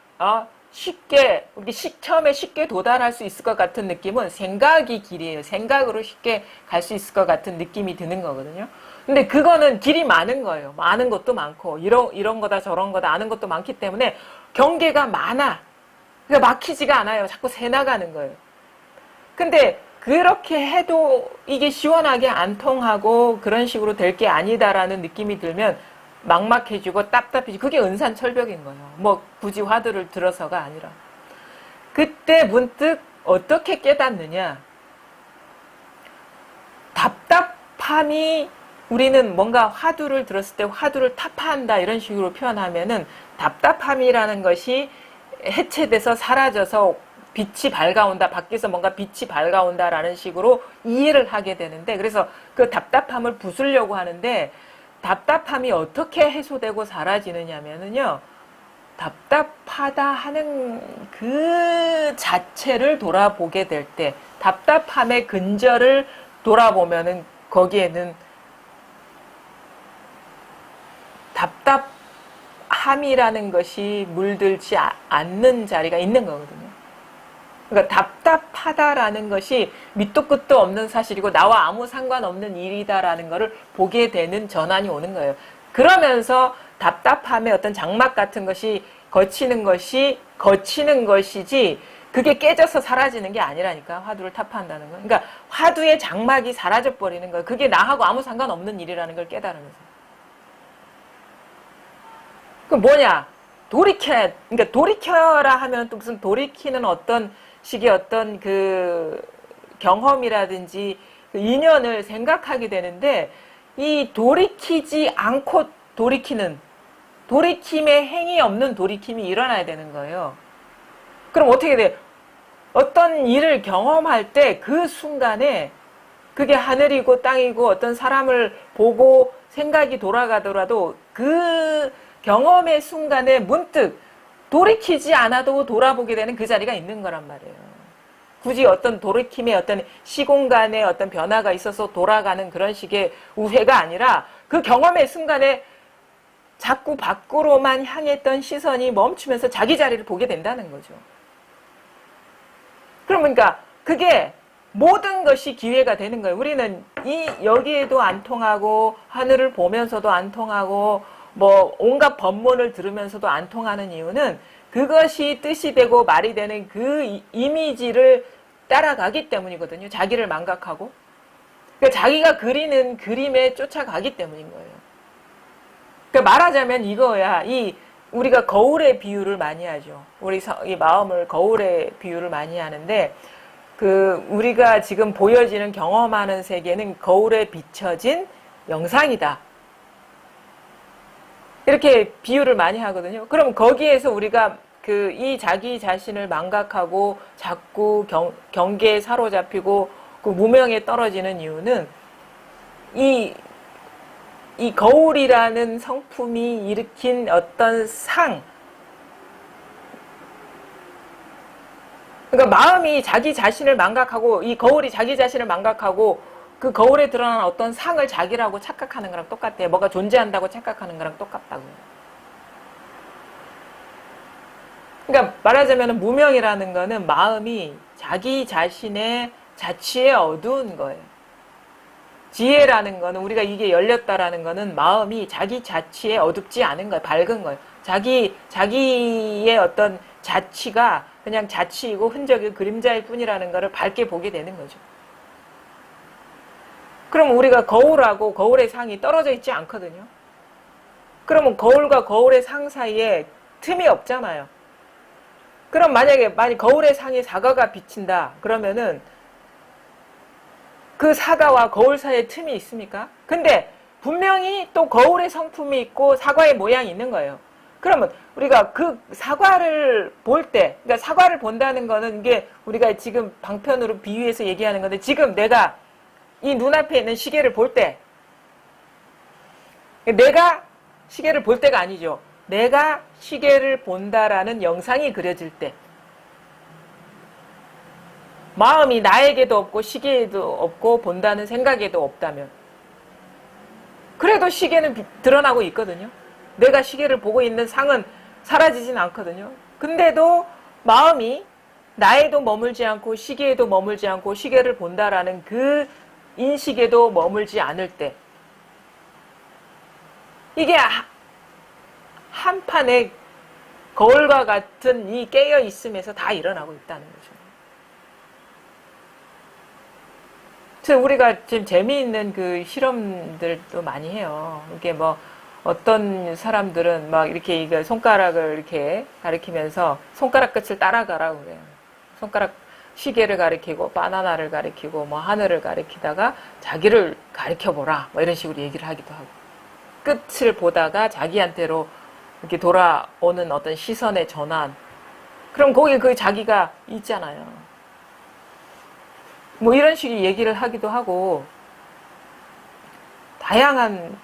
Speaker 1: 쉽게 우리 처음에 쉽게 도달할 수 있을 것 같은 느낌은 생각이 길이에요. 생각으로 쉽게 갈 수 있을 것 같은 느낌이 드는 거거든요. 근데 그거는 길이 많은 거예요. 많은 것도 많고 이런 거다 저런 거다 아는 것도 많기 때문에 경계가 많아. 그러니까 막히지가 않아요. 자꾸 새 나가는 거예요. 근데 그렇게 해도 이게 시원하게 안 통하고 그런 식으로 될 게 아니다라는 느낌이 들면 막막해지고 답답해지고 그게 은산철벽인 거예요. 뭐 굳이 화두를 들어서가 아니라. 그때 문득 어떻게 깨닫느냐. 답답함이 우리는 뭔가 화두를 들었을 때 화두를 타파한다 이런 식으로 표현하면은 답답함이라는 것이 해체돼서 사라져서 빛이 밝아온다. 밖에서 뭔가 빛이 밝아온다라는 식으로 이해를 하게 되는데 그래서 그 답답함을 부수려고 하는데 답답함이 어떻게 해소되고 사라지느냐면은요. 답답하다 하는 그 자체를 돌아보게 될 때 답답함의 근저를 돌아보면은 거기에는 답답함이라는 것이 물들지 않는 자리가 있는 거거든요. 그러니까 답답하다라는 것이 밑도 끝도 없는 사실이고 나와 아무 상관없는 일이다라는 것을 보게 되는 전환이 오는 거예요. 그러면서 답답함의 어떤 장막 같은 것이 거치는 것이지 그게 깨져서 사라지는 게 아니라니까 화두를 타파한다는 거. 그러니까 화두의 장막이 사라져 버리는 거예요. 그게 나하고 아무 상관없는 일이라는 걸 깨달으면서. 그 뭐냐? 그러니까 돌이켜라 하면 또 무슨 돌이키는 어떤 식의 어떤 그 경험이라든지 그 인연을 생각하게 되는데 이 돌이키지 않고 돌이키는 돌이킴의 행위 없는 돌이킴이 일어나야 되는 거예요. 그럼 어떻게 돼? 어떤 일을 경험할 때 그 순간에 그게 하늘이고 땅이고 어떤 사람을 보고 생각이 돌아가더라도 그 경험의 순간에 문득 돌이키지 않아도 돌아보게 되는 그 자리가 있는 거란 말이에요. 굳이 어떤 돌이킴의 어떤 시공간에 어떤 변화가 있어서 돌아가는 그런 식의 우회가 아니라 그 경험의 순간에 자꾸 밖으로만 향했던 시선이 멈추면서 자기 자리를 보게 된다는 거죠. 그러니까 그게 모든 것이 기회가 되는 거예요. 우리는 여기에도 안 통하고 하늘을 보면서도 안 통하고 뭐 온갖 법문을 들으면서도 안 통하는 이유는 그것이 뜻이 되고 말이 되는 그 이미지를 따라가기 때문이거든요. 자기를 망각하고. 그러니까 자기가 그리는 그림에 쫓아가기 때문인 거예요. 그러니까 말하자면 이거야. 우리가 거울의 비유를 많이 하죠. 이 마음을 거울의 비유를 많이 하는데 우리가 지금 보여지는 경험하는 세계는 거울에 비춰진 영상이다. 이렇게 비유를 많이 하거든요. 그럼 거기에서 우리가 이 자기 자신을 망각하고 자꾸 경계에 사로잡히고 그 무명에 떨어지는 이유는 이 거울이라는 성품이 일으킨 어떤 그러니까 마음이 자기 자신을 망각하고 이 거울이 자기 자신을 망각하고 그 거울에 드러난 어떤 상을 자기라고 착각하는 거랑 똑같아요. 뭐가 존재한다고 착각하는 거랑 똑같다고요. 그러니까 말하자면 무명이라는 거는 마음이 자기 자신의 자취에 어두운 거예요. 지혜라는 거는 우리가 이게 열렸다라는 거는 마음이 자기 자취에 어둡지 않은 거예요. 밝은 거예요. 자기의 어떤 자취가 그냥 자취이고 흔적이 그림자일 뿐이라는 거를 밝게 보게 되는 거죠. 그럼 우리가 거울하고 거울의 상이 떨어져 있지 않거든요. 그러면 거울과 거울의 상 사이에 틈이 없잖아요. 그럼 만약 거울의 상에 사과가 비친다 그러면은 그 사과와 거울 사이에 틈이 있습니까? 근데 분명히 또 거울의 성품이 있고 사과의 모양이 있는 거예요. 그러면 우리가 그 사과를 볼 때, 그러니까 사과를 본다는 거는 이게 우리가 지금 방편으로 비유해서 얘기하는 건데 지금 내가 이 눈앞에 있는 시계를 볼 때, 내가 시계를 볼 때가 아니죠. 내가 시계를 본다라는 영상이 그려질 때, 마음이 나에게도 없고 시계에도 없고 본다는 생각에도 없다면, 그래도 시계는 드러나고 있거든요. 내가 시계를 보고 있는 상은 사라지진 않거든요. 근데도 마음이 나에도 머물지 않고 시계에도 머물지 않고 시계를 본다라는 그 인식에도 머물지 않을 때 이게 한 판의 거울과 같은 이 깨어 있음에서 다 일어나고 있다는 거죠. 그래서 우리가 지금 재미있는 그 실험들도 많이 해요. 이게 뭐 어떤 사람들은 막 이렇게 손가락을 이렇게 가리키면서 손가락 끝을 따라가라고 그래요. 시계를 가리키고 바나나를 가리키고 뭐 하늘을 가리키다가 자기를 가리켜보라 뭐 이런 식으로 얘기를 하기도 하고 끝을 보다가 자기한테로 이렇게 돌아오는 어떤 시선의 전환 그럼 거기 그 자기가 있잖아요. 뭐 이런 식의 얘기를 하기도 하고 다양한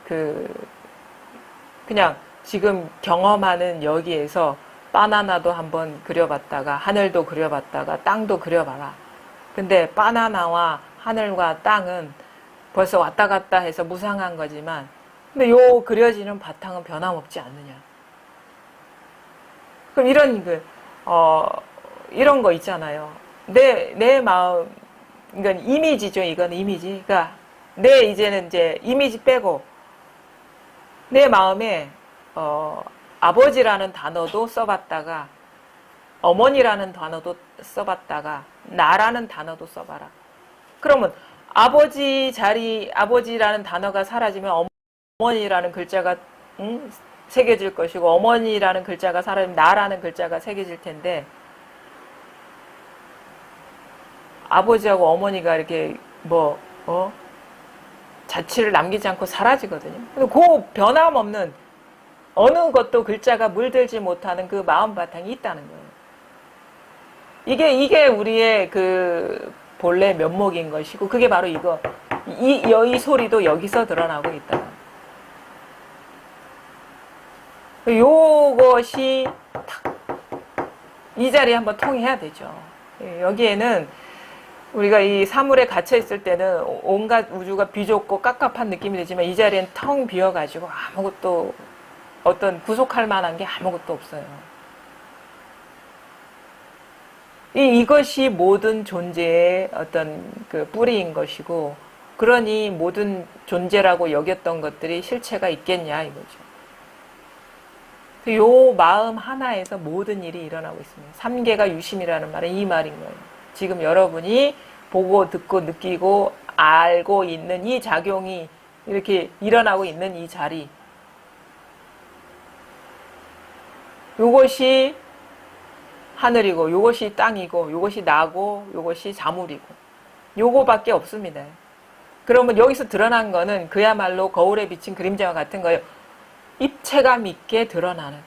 Speaker 1: 그냥 지금 경험하는 여기에서 바나나도 한번 그려봤다가 하늘도 그려봤다가 땅도 그려봐라. 근데 바나나와 하늘과 땅은 벌써 왔다 갔다 해서 무상한 거지만 근데 요 그려지는 바탕은 변함없지 않느냐. 그럼 이런 거 있잖아요. 내 마음, 이건 이미지죠. 이건 이미지. 그러니까 이제는 이제 이미지 빼고 내 마음에 아버지라는 단어도 써봤다가 어머니라는 단어도 써봤다가 나라는 단어도 써봐라. 그러면 아버지라는 단어가 사라지면 어머니라는 글자가 새겨질 것이고 어머니라는 글자가 사라지면 나라는 글자가 새겨질 텐데 아버지하고 어머니가 이렇게 자취를 남기지 않고 사라지거든요. 그 변함없는 어느 것도 글자가 물들지 못하는 그 마음 바탕이 있다는 거예요. 이게 우리의 그 본래 면목인 것이고, 그게 바로 이거. 이 소리도 여기서 드러나고 있다. 요것이 이 자리에 한번 통해야 되죠. 여기에는 우리가 이 사물에 갇혀 있을 때는 온갖 우주가 비좁고 깝깝한 느낌이 들지만, 이 자리엔 텅 비어가지고 아무것도, 어떤 구속할 만한 게 아무것도 없어요. 이것이 모든 존재의 어떤 그 뿌리인 것이고, 그러니 모든 존재라고 여겼던 것들이 실체가 있겠냐 이거죠. 요 마음 하나에서 모든 일이 일어나고 있습니다. 삼계가 유심이라는 말은 이 말인 거예요. 지금 여러분이 보고 듣고 느끼고 알고 있는 이 작용이 이렇게 일어나고 있는 이 자리, 요것이 하늘이고, 요것이 땅이고, 요것이 나고, 요것이 자물이고, 요거밖에 없습니다. 그러면 여기서 드러난 거는 그야말로 거울에 비친 그림자와 같은 거예요. 입체감 있게 드러나는.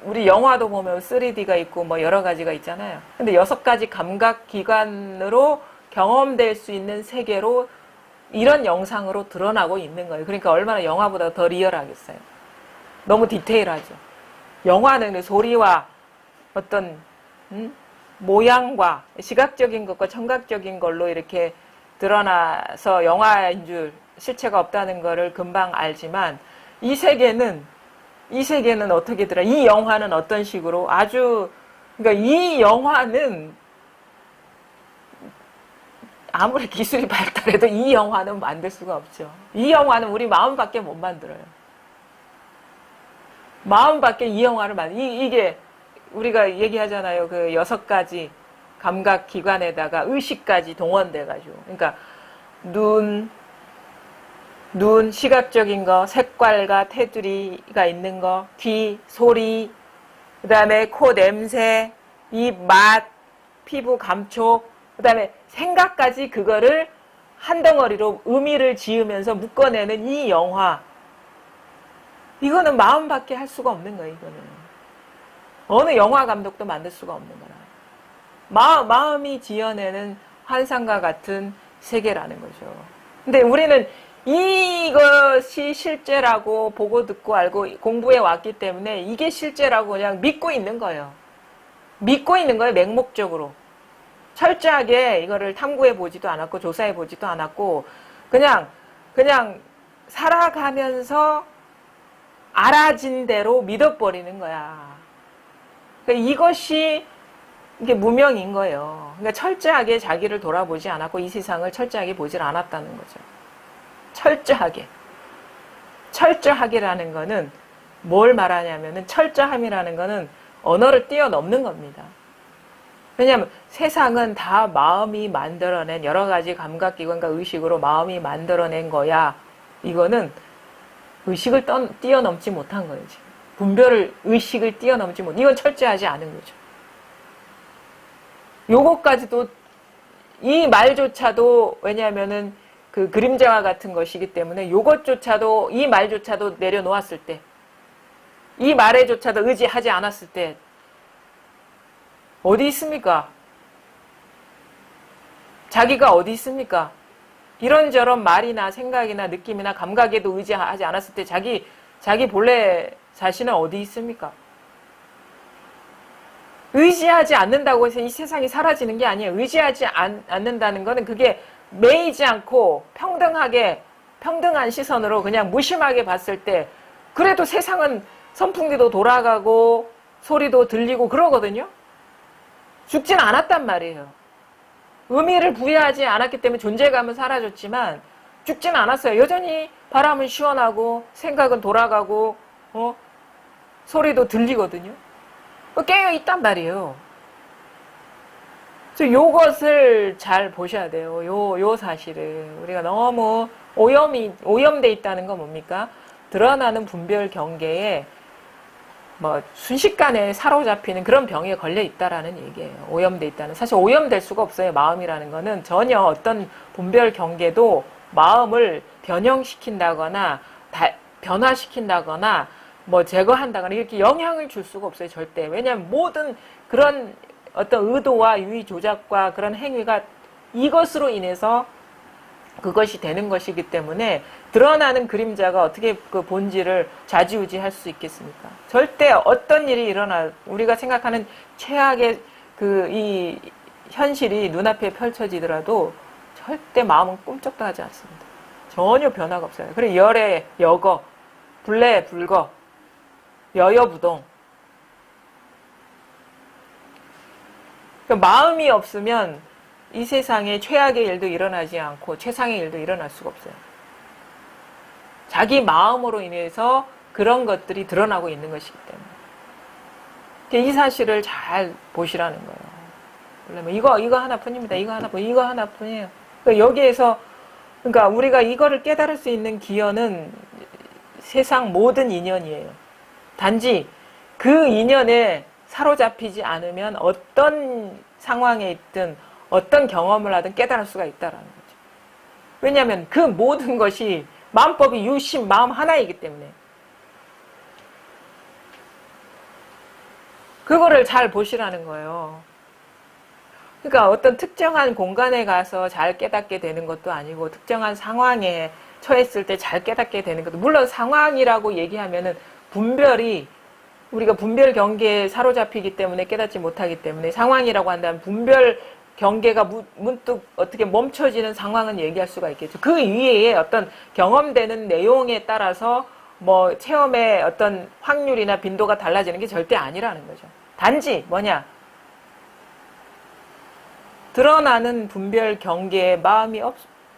Speaker 1: 우리 영화도 보면 3D가 있고 뭐 여러 가지가 있잖아요. 근데 6가지 감각 기관으로 경험될 수 있는 세계로 이런 영상으로 드러나고 있는 거예요. 그러니까 얼마나 영화보다 더 리얼하겠어요. 너무 디테일하죠. 영화는 소리와 어떤 모양과 시각적인 것과 청각적인 걸로 이렇게 드러나서 영화인 줄, 실체가 없다는 거를 금방 알지만, 이 세계는 어떻게 이 영화는 어떤 식으로 그러니까 이 영화는 아무리 기술이 발달해도 이 영화는 만들 수가 없죠. 이 영화는 우리 마음밖에 못 만들어요. 마음밖에 이 영화를 이게 우리가 얘기하잖아요. 그 6가지 감각 기관에다가 의식까지 동원돼가지고. 그러니까 눈, 시각적인 거, 색깔과 테두리가 있는 거, 귀, 소리, 그 다음에 코 냄새, 입 맛, 피부 감촉, 그 다음에 생각까지 그거를 한 덩어리로 의미를 지으면서 묶어내는 이 영화. 이거는 마음밖에 할 수가 없는 거예요, 이거는. 어느 영화 감독도 만들 수가 없는 거라. 마음이 지어내는 환상과 같은 세계라는 거죠. 근데 우리는 이것이 실제라고 보고 듣고 알고 공부해 왔기 때문에 이게 실제라고 그냥 믿고 있는 거예요. 믿고 있는 거예요, 맹목적으로. 철저하게 이거를 탐구해 보지도 않았고 조사해 보지도 않았고 그냥 살아가면서 알아진 대로 믿어버리는 거야. 그러니까 이것이 이게 무명인 거예요. 그러니까 철저하게 자기를 돌아보지 않았고 이 세상을 철저하게 보질 않았다는 거죠. 철저하게라는 거는 뭘 말하냐면은, 철저함이라는 거는 언어를 뛰어넘는 겁니다. 왜냐하면 세상은 다 마음이 만들어낸 여러 가지 감각기관과 의식으로 마음이 만들어낸 거야. 이거는 의식을 뛰어넘지 못한 거예요, 지금. 분별을, 의식을 뛰어넘지 못, 이건 철저하지 않은 거죠. 요것까지도, 이 말조차도, 왜냐하면은 그 그림자와 같은 것이기 때문에 요것조차도, 이 말조차도 내려놓았을 때, 이 말에조차도 의지하지 않았을 때, 어디 있습니까? 자기가 어디 있습니까? 이런저런 말이나 생각이나 느낌이나 감각에도 의지하지 않았을 때 자기 본래 자신은 어디 있습니까? 의지하지 않는다고 해서 이 세상이 사라지는 게 아니에요. 의지하지 않는다는 거는 그게 매이지 않고 평등한 시선으로 그냥 무심하게 봤을 때 그래도 세상은 선풍기도 돌아가고 소리도 들리고 그러거든요. 죽진 않았단 말이에요. 의미를 부여하지 않았기 때문에 존재감은 사라졌지만 죽진 않았어요. 여전히 바람은 시원하고 생각은 돌아가고 소리도 들리거든요. 깨어있단 말이에요. 그래서 요것을 잘 보셔야 돼요. 요 사실을. 우리가 너무 오염돼 있다는 건 뭡니까? 드러나는 분별 경계에 순식간에 사로잡히는 그런 병에 걸려 있다라는 얘기예요. 오염돼 있다는. 사실 오염될 수가 없어요. 마음이라는 거는 전혀 어떤 분별 경계도 마음을 변형시킨다거나 변화시킨다거나 뭐 제거한다거나 이렇게 영향을 줄 수가 없어요. 절대. 왜냐하면 모든 그런 어떤 의도와 유의 조작과 그런 행위가 이것으로 인해서 그것이 되는 것이기 때문에 드러나는 그림자가 어떻게 그 본질을 좌지우지할 수 있겠습니까? 절대 어떤 일이 일어나 우리가 생각하는 최악의 그 이 현실이 눈앞에 펼쳐지더라도 절대 마음은 꿈쩍도 하지 않습니다. 전혀 변화가 없어요. 그래 열에 여거, 불에 불거, 여여부동. 그러니까 마음이 없으면 이 세상에 최악의 일도 일어나지 않고 최상의 일도 일어날 수가 없어요. 자기 마음으로 인해서 그런 것들이 드러나고 있는 것이기 때문에. 이 사실을 잘 보시라는 거예요. 그러면 이거 하나뿐입니다. 이거 하나뿐이에요. 그러니까 여기에서 그러니까 우리가 이거를 깨달을 수 있는 기여는 세상 모든 인연이에요. 단지 그 인연에 사로잡히지 않으면 어떤 상황에 있든 어떤 경험을 하든 깨달을 수가 있다라는 거죠. 왜냐하면 그 모든 것이 마음법이 유심 마음 하나이기 때문에 그거를 잘 보시라는 거예요. 그러니까 어떤 특정한 공간에 가서 잘 깨닫게 되는 것도 아니고 특정한 상황에 처했을 때 잘 깨닫게 되는 것도 물론 상황이라고 얘기하면은 분별이 우리가 분별 경계에 사로잡히기 때문에 깨닫지 못하기 때문에 상황이라고 한다면 분별 경계가 문득 어떻게 멈춰지는 상황은 얘기할 수가 있겠죠. 그 위에 어떤 경험되는 내용에 따라서 뭐 체험의 어떤 확률이나 빈도가 달라지는 게 절대 아니라는 거죠. 단지 뭐냐? 드러나는 분별 경계에 마음이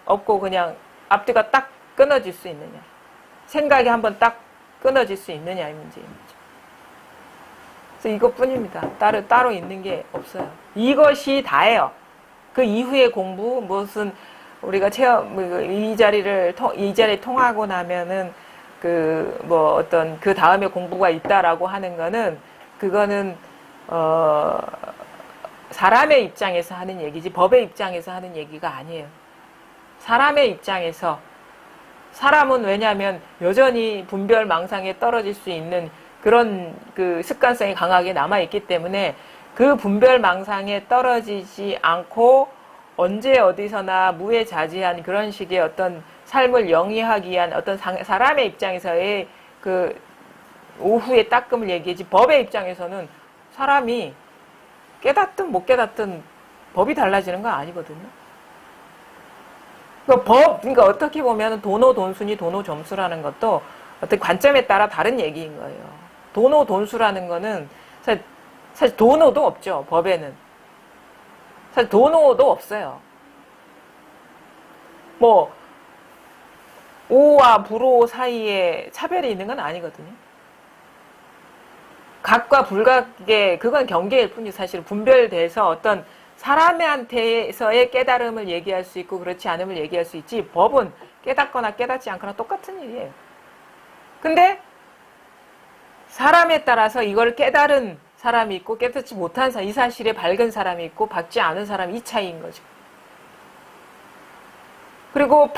Speaker 1: 없고 그냥 앞뒤가 딱 끊어질 수 있느냐. 생각이 한번 딱 끊어질 수 있느냐의 문제입니다. 그래서 이것뿐입니다. 따로 있는 게 없어요. 이것이 다예요. 그 이후의 공부, 무슨, 우리가 이 자리에 통하고 나면은, 그 다음에 공부가 있다라고 하는 거는, 그거는, 사람의 입장에서 하는 얘기지, 법의 입장에서 하는 얘기가 아니에요. 사람의 입장에서, 사람은 왜냐면 여전히 분별 망상에 떨어질 수 있는 그런 그 습관성이 강하게 남아있기 때문에 그 분별 망상에 떨어지지 않고 언제 어디서나 무해자지한 그런 식의 어떤 삶을 영위하기 위한 어떤 사람의 입장에서의 그 오후의 따끔을 얘기하지 법의 입장에서는 사람이 깨닫든 못 깨닫든 법이 달라지는 건 아니거든요. 그러니까 어떻게 보면 도노돈순이 도노점수라는 것도 어떤 관점에 따라 다른 얘기인 거예요. 도노돈수라는 거는 사실 도노도 없죠. 법에는. 사실 도노도 없어요. 뭐 오와 불오 사이에 차별이 있는 건 아니거든요. 각과 불각의 그건 경계일 뿐이지 사실 분별돼서 어떤 사람한테서의 깨달음을 얘기할 수 있고 그렇지 않음을 얘기할 수 있지 법은 깨닫거나 깨닫지 않거나 똑같은 일이에요. 근데 사람에 따라서 이걸 깨달은 사람이 있고 깨닫지 못한 사람, 이 사실에 밝은 사람이 있고 밝지 않은 사람이 이 차이인 거죠. 그리고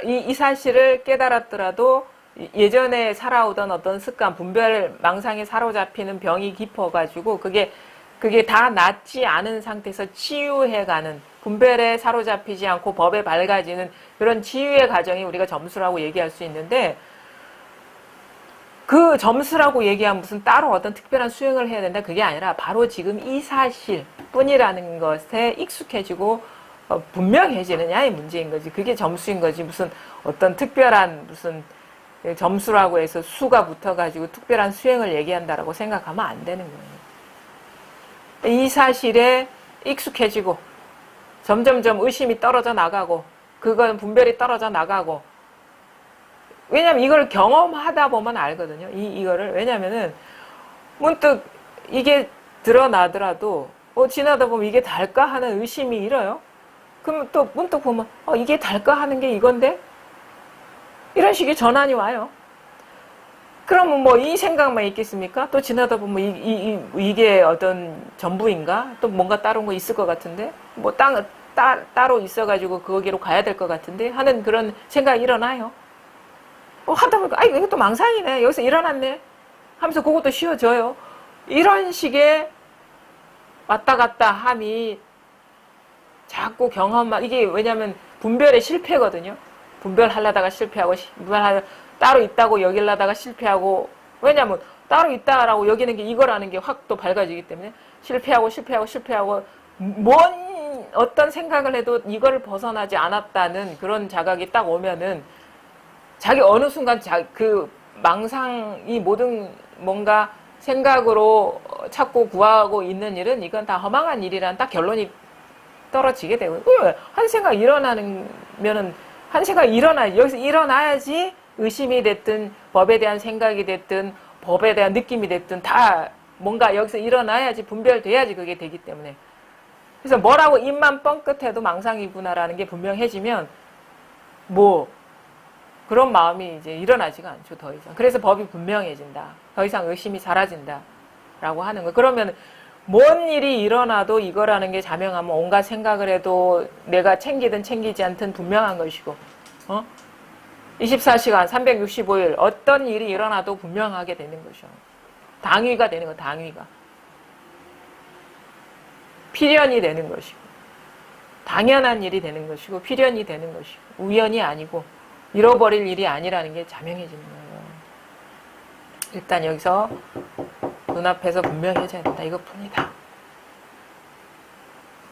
Speaker 1: 이 사실을 깨달았더라도 예전에 살아오던 어떤 습관, 분별 망상에 사로잡히는 병이 깊어가지고 그게 다 낫지 않은 상태에서 치유해가는 분별에 사로잡히지 않고 법에 밝아지는 그런 치유의 과정이 우리가 점수라고 얘기할 수 있는데 그 점수라고 얘기하면 무슨 따로 어떤 특별한 수행을 해야 된다 그게 아니라 바로 지금 이 사실뿐이라는 것에 익숙해지고 분명해지느냐의 문제인 거지. 그게 점수인 거지. 무슨 어떤 특별한 무슨 점수라고 해서 수가 붙어가지고 특별한 수행을 얘기한다라고 생각하면 안 되는 거예요. 이 사실에 익숙해지고 점점점 의심이 떨어져 나가고 그건 분별이 떨어져 나가고 왜냐면 이걸 경험하다 보면 알거든요. 이거를 왜냐면은 문득 이게 드러나더라도 지나다 보면 이게 달까 하는 의심이 일어요. 그럼 또 문득 보면 이게 달까 하는 게 이건데 이런 식의 전환이 와요. 그러면 뭐 이 생각만 있겠습니까? 또 지나다 보면 이게 어떤 전부인가? 또 뭔가 다른 거 있을 것 같은데? 뭐 따로 있어가지고 거기로 가야 될 것 같은데? 하는 그런 생각이 일어나요. 하다 보니까, 아, 이것도 망상이네. 여기서 일어났네. 하면서 그것도 쉬워져요. 이런 식의 왔다 갔다 함이 자꾸 경험만, 이게 왜냐면 분별의 실패거든요. 분별하려다가 실패하고, 따로 있다고 여기려다가 실패하고, 왜냐면 따로 있다라고 여기는 게 이거라는 게 확 또 밝아지기 때문에 실패하고, 어떤 생각을 해도 이거를 벗어나지 않았다는 그런 자각이 딱 오면은 자기 어느 순간 그 망상이 모든 뭔가 생각으로 찾고 구하고 있는 일은 이건 다 허망한 일이라는 딱 결론이 떨어지게 되고, 한 생각 일어나면은 한 생각 여기서 일어나야지 의심이 됐든 법에 대한 생각이 됐든 법에 대한 느낌이 됐든 다 뭔가 여기서 일어나야지 분별돼야지 그게 되기 때문에, 그래서 뭐라고 입만 뻥끗해도 망상이구나라는 게 분명해지면 그런 마음이 이제 일어나지가 않죠, 더 이상. 그래서 법이 분명해진다. 더 이상 의심이 사라진다. 라고 하는 거예요. 그러면 뭔 일이 일어나도 이거라는 게 자명하면 온갖 생각을 해도 내가 챙기든 챙기지 않든 분명한 것이고, 24시간, 365일 어떤 일이 일어나도 분명하게 되는 것이죠. 당위가 되는 거, 당위가. 필연이 되는 것이고, 당연한 일이 되는 것이고, 필연이 되는 것이고, 우연이 아니고, 잃어버릴 일이 아니라는 게 자명해지는 거예요. 일단 여기서 눈앞에서 분명해져야 된다. 이것뿐이다.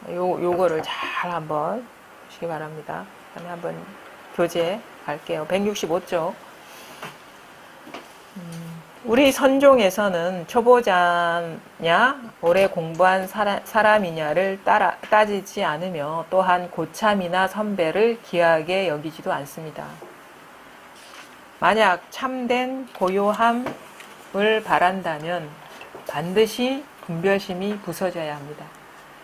Speaker 1: 요거를 잘 한번 보시기 바랍니다. 그다음에 한번 교재 갈게요. 165쪽. 우리 선종에서는 초보자냐 오래 공부한 사람이냐를 따지지 않으며 또한 고참이나 선배를 귀하게 여기지도 않습니다. 만약 참된 고요함을 바란다면 반드시 분별심이 부서져야 합니다.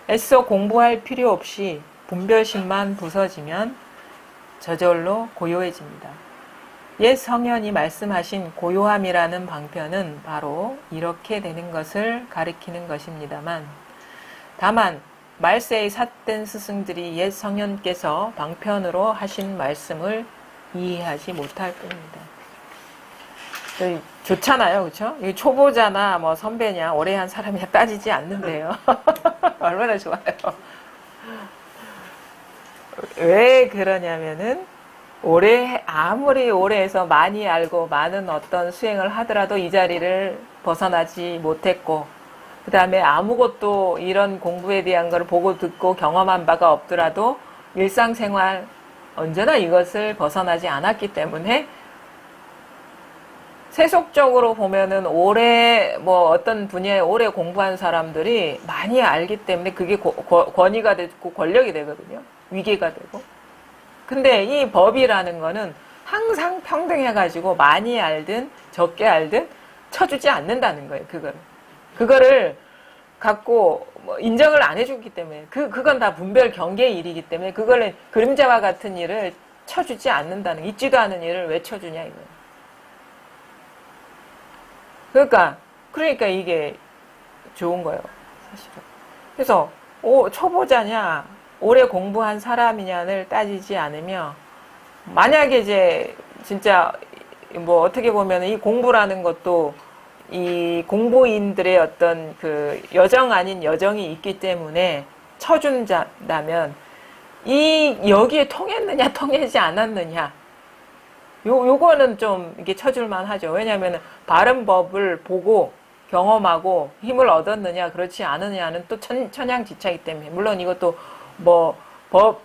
Speaker 1: 애써 공부할 필요 없이 분별심만 부서지면 저절로 고요해집니다. 옛 성현이 말씀하신 고요함이라는 방편은 바로 이렇게 되는 것을 가리키는 것입니다만, 다만 말세의 삿된 스승들이 옛 성현께서 방편으로 하신 말씀을 이해하지 못할 뿐입니다. 좋잖아요, 그렇죠? 초보자나 뭐 선배냐 오래 한 사람이냐 따지지 않는데요. 얼마나 좋아요. 왜 그러냐면은 아무리 오래 해서 많이 알고 많은 어떤 수행을 하더라도 이 자리를 벗어나지 못했고, 그 다음에 아무것도 이런 공부에 대한 걸 보고 듣고 경험한 바가 없더라도 일상생활 언제나 이것을 벗어나지 않았기 때문에 세속적으로 보면은 어떤 분야에 오래 공부한 사람들이 많이 알기 때문에 그게 권위가 되고 권력이 되거든요. 위계가 되고. 근데 이 법이라는 거는 항상 평등해가지고 많이 알든 적게 알든 쳐주지 않는다는 거예요, 그거를 갖고 인정을 안 해주기 때문에, 그건 다 분별 경계의 일이기 때문에 그거는 그림자와 같은 일을 쳐주지 않는다는, 있지도 않은 일을 왜 쳐주냐, 이거예요. 그러니까 이게 좋은 거예요, 사실은. 그래서, 초보자냐, 오래 공부한 사람이냐를 따지지 않으며, 만약에 이제, 진짜, 어떻게 보면 이 공부라는 것도 이 공부인들의 어떤 그 여정 아닌 여정이 있기 때문에 쳐준다면, 여기에 통했느냐, 통하지 않았느냐, 요거는 좀 이게 쳐줄만 하죠. 왜냐하면 바른 법을 보고 경험하고 힘을 얻었느냐 그렇지 않느냐는 또 천양지차이기 때문에, 물론 이것도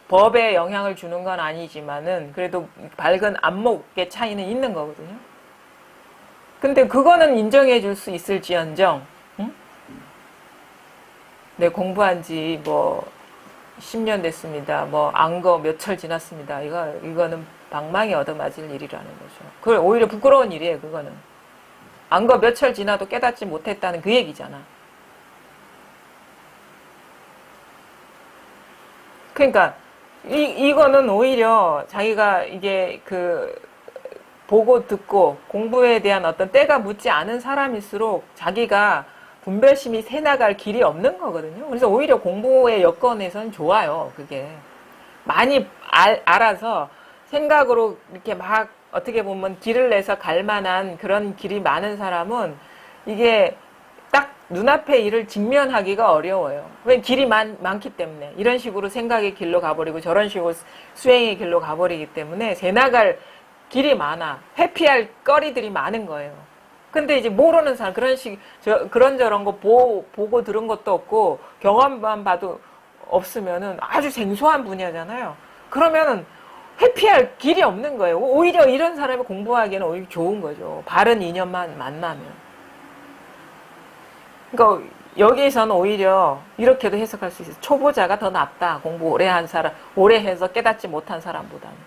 Speaker 1: 법에 영향을 주는 건 아니지만은 그래도 밝은 안목의 차이는 있는 거거든요. 근데 그거는 인정해 줄 수 있을지언정, 응? 네, 공부한 지 10년 됐습니다. 안거 몇 철 지났습니다. 이거는 방망이 얻어맞을 일이라는 거죠. 그걸 오히려 부끄러운 일이에요, 그거는. 안거 몇 철 지나도 깨닫지 못했다는 그 얘기잖아. 그러니까, 이거는 오히려 자기가 이게 보고 듣고 공부에 대한 어떤 때가 묻지 않은 사람일수록 자기가 분별심이 새나갈 길이 없는 거거든요. 그래서 오히려 공부의 여건에서는 좋아요, 그게. 많이 알아서 생각으로 이렇게 막 어떻게 보면 길을 내서 갈 만한 그런 길이 많은 사람은 이게 딱 눈앞에 일을 직면하기가 어려워요. 왜 길이 많기 때문에. 이런 식으로 생각의 길로 가버리고 저런 식으로 수행의 길로 가버리기 때문에 새 나갈 길이 많아. 회피할 거리들이 많은 거예요. 근데 이제 모르는 사람, 그런저런 거 보고 들은 것도 없고 경험만 봐도 없으면은 아주 생소한 분야잖아요. 그러면은 회피할 길이 없는 거예요. 오히려 이런 사람이 공부하기에는 오히려 좋은 거죠. 바른 인연만 만나면. 그러니까 여기에서는 오히려 이렇게도 해석할 수 있어요. 초보자가 더 낫다. 공부 오래 한 사람, 오래 해서 깨닫지 못한 사람보다는.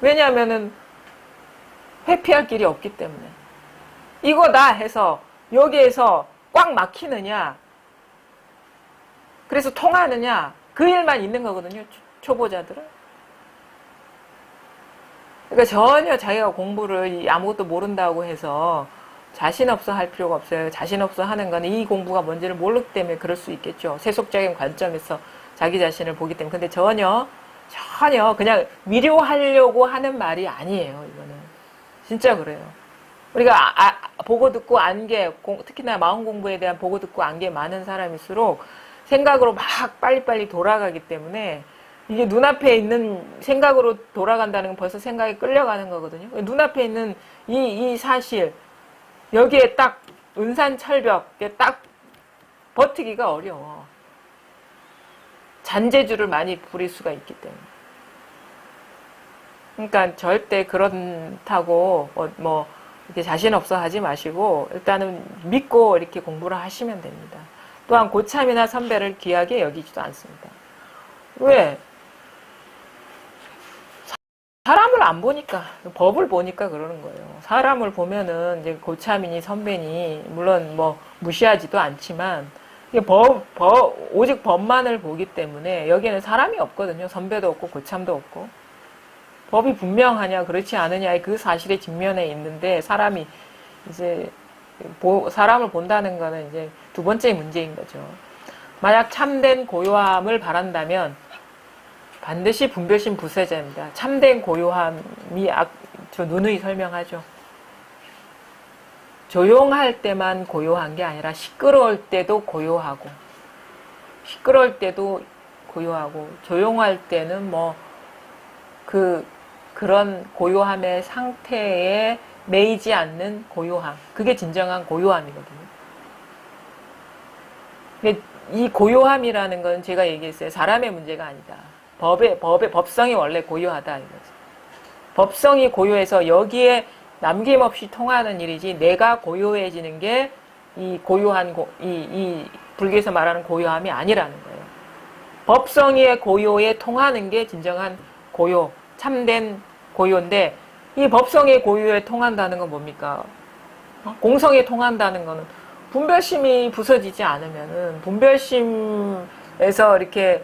Speaker 1: 왜냐하면은 회피할 길이 없기 때문에. 이거다 해서 여기에서 꽉 막히느냐, 그래서 통하느냐, 그 일만 있는 거거든요. 초보자들은. 그러니까 전혀 자기가 공부를 아무것도 모른다고 해서 자신 없어 할 필요가 없어요. 자신 없어 하는 건 이 공부가 뭔지를 모르기 때문에 그럴 수 있겠죠. 세속적인 관점에서 자기 자신을 보기 때문에. 근데 전혀 그냥 위로하려고 하는 말이 아니에요. 이거는. 진짜 그래요. 우리가 보고 듣고 안개, 특히나 마음 공부에 대한 보고 듣고 안개 많은 사람일수록 생각으로 막 빨리빨리 돌아가기 때문에 이게 눈앞에 있는 생각으로 돌아간다는 건 벌써 생각이 끌려가는 거거든요. 눈앞에 있는 이 사실, 여기에 딱 은산철벽에 딱 버티기가 어려워. 잔재주를 많이 부릴 수가 있기 때문에. 그러니까 절대 그렇다고 이렇게 자신 없어 하지 마시고 일단은 믿고 이렇게 공부를 하시면 됩니다. 또한 고참이나 선배를 귀하게 여기지도 않습니다. 왜? 사람을 안 보니까, 법을 보니까 그러는 거예요. 사람을 보면은 이제 고참이니 선배니 물론 무시하지도 않지만 오직 법만을 보기 때문에 여기에는 사람이 없거든요. 선배도 없고 고참도 없고. 법이 분명하냐 그렇지 않느냐의 그 사실의 직면에 있는데 사람이 이제 사람을 본다는 거는 이제 두 번째 문제인 거죠. 만약 참된 고요함을 바란다면 반드시 분별심 부세자입니다. 참된 고요함이 저 누누이 설명하죠. 조용할 때만 고요한 게 아니라 시끄러울 때도 고요하고 조용할 때는 그런 고요함의 상태에 매이지 않는 고요함. 그게 진정한 고요함이거든요. 근데 이 고요함이라는 건 제가 얘기했어요. 사람의 문제가 아니다. 법의 법성이 원래 고요하다 이거죠. 법성이 고요해서 여기에 남김없이 통하는 일이지 내가 고요해지는 게 이 고요한 이 불교에서 말하는 고요함이 아니라는 거예요. 법성의 고요에 통하는 게 진정한 고요, 참된 고요인데 이 법성의 고요에 통한다는 건 뭡니까? 공성에 통한다는 거는 분별심이 부서지지 않으면은 분별심에서 이렇게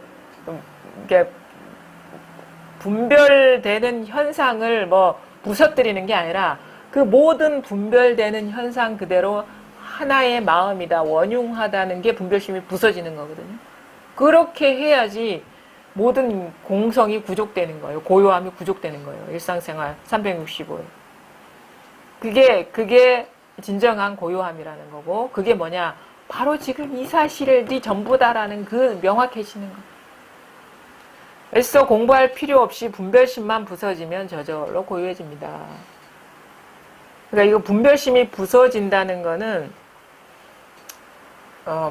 Speaker 1: 분별되는 현상을 부서뜨리는 게 아니라 그 모든 분별되는 현상 그대로 하나의 마음이다, 원흉하다는 게 분별심이 부서지는 거거든요. 그렇게 해야지 모든 공성이 구족되는 거예요. 고요함이 구족되는 거예요. 일상생활 365일. 그게 진정한 고요함이라는 거고, 그게 뭐냐? 바로 지금 이 사실이 전부다라는 그 명확해지는 거. 애써 공부할 필요 없이 분별심만 부서지면 저절로 고요해집니다. 그러니까 이거 분별심이 부서진다는 거는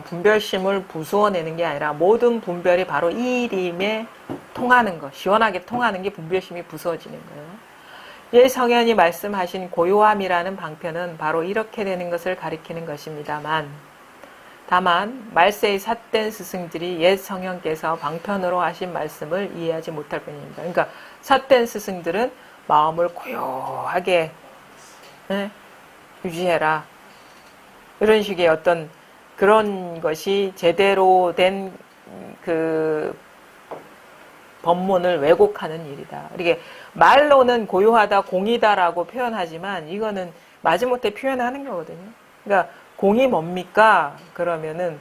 Speaker 1: 분별심을 부수어내는 게 아니라 모든 분별이 바로 일임에 통하는 것, 시원하게 통하는 게 분별심이 부서지는 거예요. 예 성현이 말씀하신 고요함이라는 방편은 바로 이렇게 되는 것을 가리키는 것입니다만, 다만 말세의 삿된 스승들이 옛 성현께서 방편으로 하신 말씀을 이해하지 못할 뿐입니다. 그러니까 삿된 스승들은 마음을 고요하게 유지해라, 이런 식의 어떤 그런 것이 제대로 된 그 법문을 왜곡하는 일이다. 이렇게 말로는 고요하다, 공이다라고 표현하지만 이거는 마지못해 표현하는 거거든요. 그러니까 공이 뭡니까? 그러면은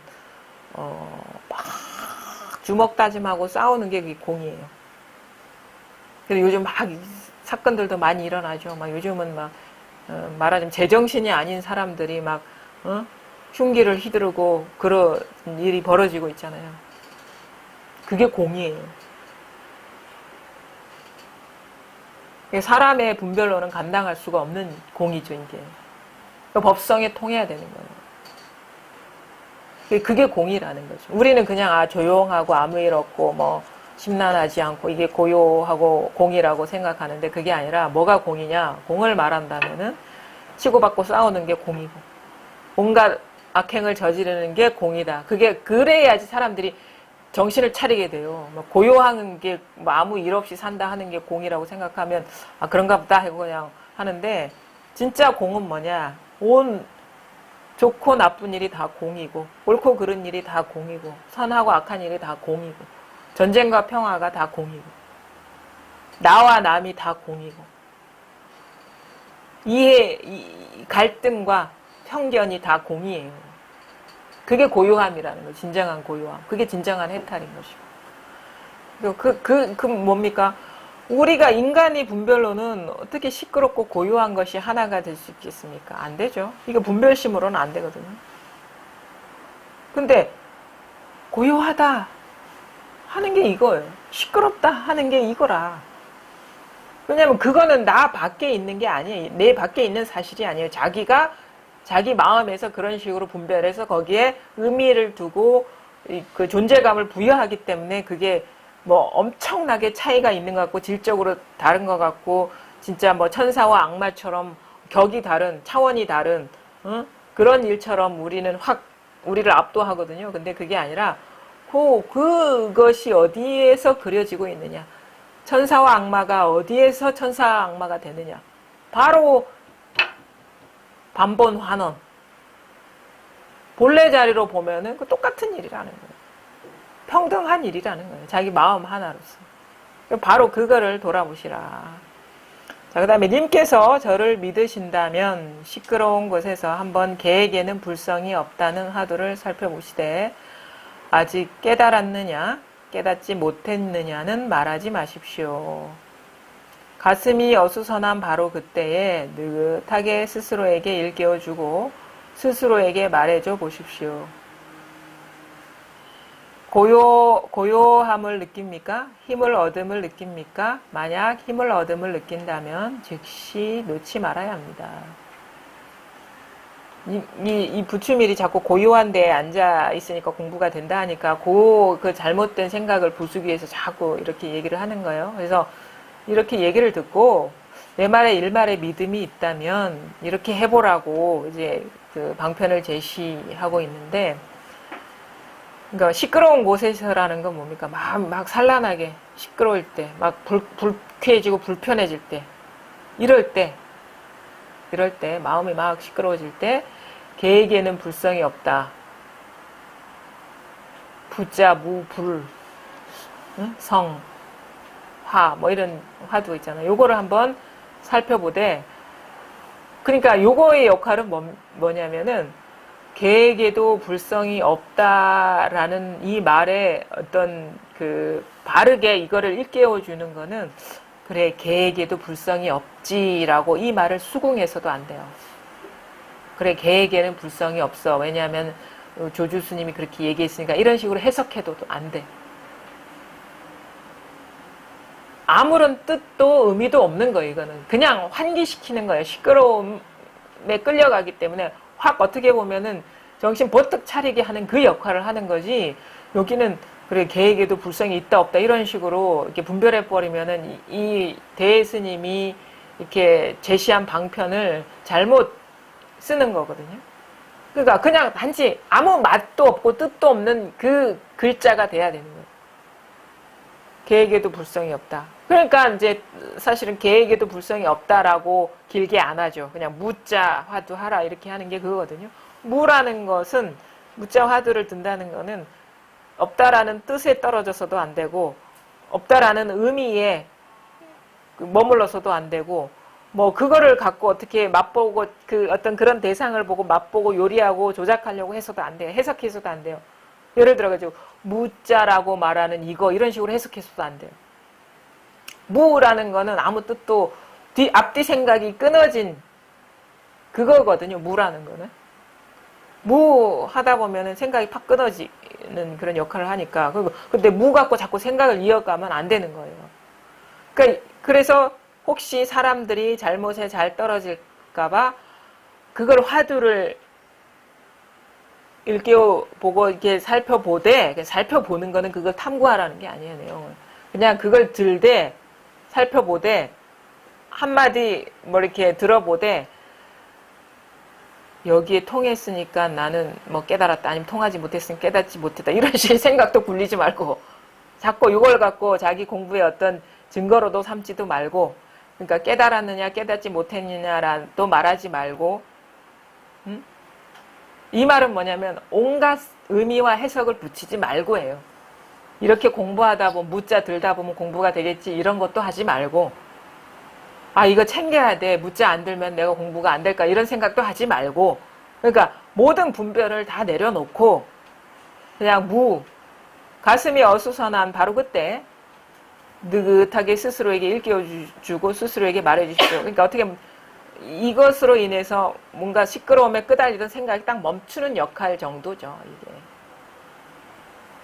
Speaker 1: 막 주먹 다짐하고 싸우는 게 그게 공이에요. 근데 요즘 막 사건들도 많이 일어나죠. 막 요즘은 막 말하자면 제정신이 아닌 사람들이 막 흉기를 휘두르고 그런 일이 벌어지고 있잖아요. 그게 공이에요. 사람의 분별로는 감당할 수가 없는 공이죠, 이게. 법성에 통해야 되는 거예요. 그게 공이라는 거죠. 우리는 그냥 조용하고 아무 일 없고 뭐 심란하지 않고 이게 고요하고 공이라고 생각하는데 그게 아니라 뭐가 공이냐? 공을 말한다면은 치고받고 싸우는 게 공이고 온갖 악행을 저지르는 게 공이다. 그래야지 사람들이 정신을 차리게 돼요. 뭐 고요한 게 뭐 아무 일 없이 산다 하는 게 공이라고 생각하면 그런가 보다 하고 그냥 하는데 진짜 공은 뭐냐? 온 좋고 나쁜 일이 다 공이고 옳고 그른 일이 다 공이고 선하고 악한 일이 다 공이고 전쟁과 평화가 다 공이고 나와 남이 다 공이고 갈등과 편견이 다 공이에요. 그게 고요함이라는 거예요. 진정한 고요함. 그게 진정한 해탈인 것이고. 뭡니까? 우리가 인간이 분별로는 어떻게 시끄럽고 고요한 것이 하나가 될 수 있겠습니까? 안 되죠. 이거 분별심으로는 안 되거든요. 근데 고요하다 하는 게 이거예요. 시끄럽다 하는 게 이거라. 왜냐면 그거는 나 밖에 있는 게 아니에요. 내 밖에 있는 사실이 아니에요. 자기가 자기 마음에서 그런 식으로 분별해서 거기에 의미를 두고 그 존재감을 부여하기 때문에 그게 뭐 엄청나게 차이가 있는 것 같고 질적으로 다른 것 같고 진짜 뭐 천사와 악마처럼 격이 다른 차원이 다른 그런 일처럼 우리를 압도하거든요. 근데 그게 아니라 그것이 어디에서 그려지고 있느냐. 천사와 악마가 어디에서 천사와 악마가 되느냐. 바로 반본 환원. 본래 자리로 보면은 똑같은 일이라는 거예요. 평등한 일이라는 거예요. 자기 마음 하나로서. 바로 그거를 돌아보시라. 자, 그 다음에 님께서 저를 믿으신다면 시끄러운 곳에서 한번 개에게는 불성이 없다는 화두를 살펴보시되 아직 깨달았느냐 깨닫지 못했느냐는 말하지 마십시오. 가슴이 어수선한 바로 그때에 느긋하게 스스로에게 일깨워주고 스스로에게 말해줘 보십시오. 고요함을 느낍니까? 힘을 얻음을 느낍니까? 만약 힘을 얻음을 느낀다면 즉시 놓지 말아야 합니다. 이 부추밀이 자꾸 고요한 데에 앉아 있으니까 공부가 된다 하니까 그 잘못된 생각을 부수기 위해서 자꾸 이렇게 얘기를 하는 거예요. 그래서 이렇게 얘기를 듣고 내 말에 일말에 믿음이 있다면 이렇게 해보라고 이제 그 방편을 제시하고 있는데, 그러니까 시끄러운 곳에서라는 건 뭡니까? 막 산란하게 시끄러울 때, 막 불쾌해지고 불편해질 때, 이럴 때 마음이 막 시끄러워질 때 개에게는 불성이 없다. 부자, 무, 불, 성, 화, 뭐 이런 화두 있잖아요. 요거를 한번 살펴보되, 그러니까 요거의 역할은 뭐냐면은 개에게도 불성이 없다라는 이 말에 어떤 바르게 이거를 일깨워주는 거는, 그래, 개에게도 불성이 없지라고 이 말을 수긍해서도 안 돼요. 그래, 개에게는 불성이 없어. 왜냐하면 조주 스님이 그렇게 얘기했으니까 이런 식으로 해석해도 안 돼. 아무런 뜻도 의미도 없는 거예요. 이거는 그냥 환기시키는 거예요. 시끄러움에 끌려가기 때문에 확 어떻게 보면은 정신 번뜩 차리게 하는 그 역할을 하는 거지. 여기는 그래, 개에게도 불성이 있다 없다 이런 식으로 이렇게 분별해 버리면은 이 대스님이 이렇게 제시한 방편을 잘못 쓰는 거거든요. 그러니까 그냥 단지 아무 맛도 없고 뜻도 없는 그 글자가 돼야 되는 거예요. 개에게도 불성이 없다. 그러니까 이제 사실은 개에게도 불성이 없다라고 길게 안 하죠. 그냥 무자 화두 하라 이렇게 하는 게 그거거든요. 무라는 것은, 무자 화두를 든다는 거는 없다라는 뜻에 떨어져서도 안 되고 없다라는 의미에 머물러서도 안 되고, 뭐 그거를 갖고 어떻게 맛보고 어떤 그런 대상을 보고 맛보고 요리하고 조작하려고 해서도 안 돼요. 해석해서도 안 돼요. 예를 들어가지고 무자라고 말하는 이거 이런 식으로 해석해서도 안 돼요. 무라는 거는 아무 뜻도 앞뒤 생각이 끊어진 그거거든요. 무라는 거는. 무 하다 보면은 생각이 팍 끊어지는 그런 역할을 하니까. 근데 무 갖고 자꾸 생각을 이어가면 안 되는 거예요. 그래서 혹시 사람들이 잘못에 잘 떨어질까봐 그걸 화두를 일깨워보고 이렇게 살펴보는 거는 그걸 탐구하라는 게 아니에요, 내용은. 그냥 그걸 들되, 살펴보되, 한마디 뭐 이렇게 들어보되, 여기에 통했으니까 나는 뭐 깨달았다, 아니면 통하지 못했으니까 깨닫지 못했다, 이런 식의 생각도 굴리지 말고, 자꾸 이걸 갖고 자기 공부의 어떤 증거로도 삼지도 말고, 그러니까 깨달았느냐, 깨닫지 못했느냐라도 말하지 말고, 이 말은 뭐냐면 온갖 의미와 해석을 붙이지 말고 해요. 이렇게 공부하다 보면 무자 들다 보면 공부가 되겠지 이런 것도 하지 말고 아 이거 챙겨야 돼 무자 안 들면 내가 공부가 안 될까 이런 생각도 하지 말고 그러니까 모든 분별을 다 내려놓고 그냥 가슴이 어수선한 바로 그때 느긋하게 스스로에게 일깨워주고 스스로에게 말해주십시오. 그러니까 어떻게 보면 이것으로 인해서 뭔가 시끄러움에 끄달리던 생각이 딱 멈추는 역할 정도죠, 이게.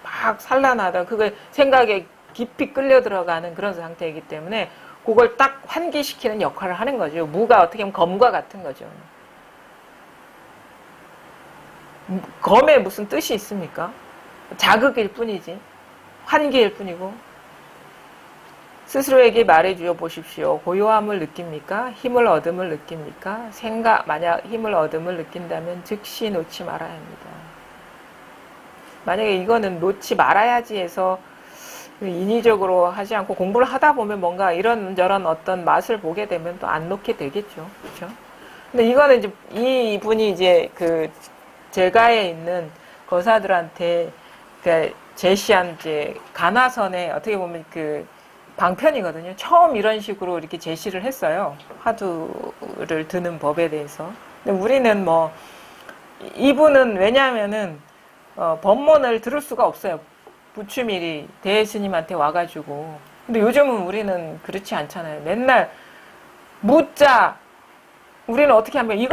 Speaker 1: 막 산란하다, 그걸 생각에 깊이 끌려 들어가는 그런 상태이기 때문에 그걸 딱 환기시키는 역할을 하는 거죠. 무가 어떻게 보면 검과 같은 거죠. 검에 무슨 뜻이 있습니까? 자극일 뿐이지. 환기일 뿐이고. 스스로에게 말해주어 보십시오. 고요함을 느낍니까? 힘을 얻음을 느낍니까? 만약 힘을 얻음을 느낀다면 즉시 놓지 말아야 합니다. 만약에 이거는 놓지 말아야지 해서 인위적으로 하지 않고 공부를 하다 보면 뭔가 이런저런 어떤 맛을 보게 되면 또 안 놓게 되겠죠. 그렇죠? 근데 이거는 이제 이분이 이제 그 제가에 있는 거사들한테 제시한 이제 가나선에 어떻게 보면 그 방편이거든요. 처음 이런 식으로 이렇게 제시를 했어요. 화두를 드는 법에 대해서. 근데 우리는 뭐, 이분은 왜냐하면은, 법문을 들을 수가 없어요. 부추밀이 대스님한테 와가지고. 근데 요즘은 우리는 그렇지 않잖아요. 맨날, 무자, 우리는 어떻게 하면 이것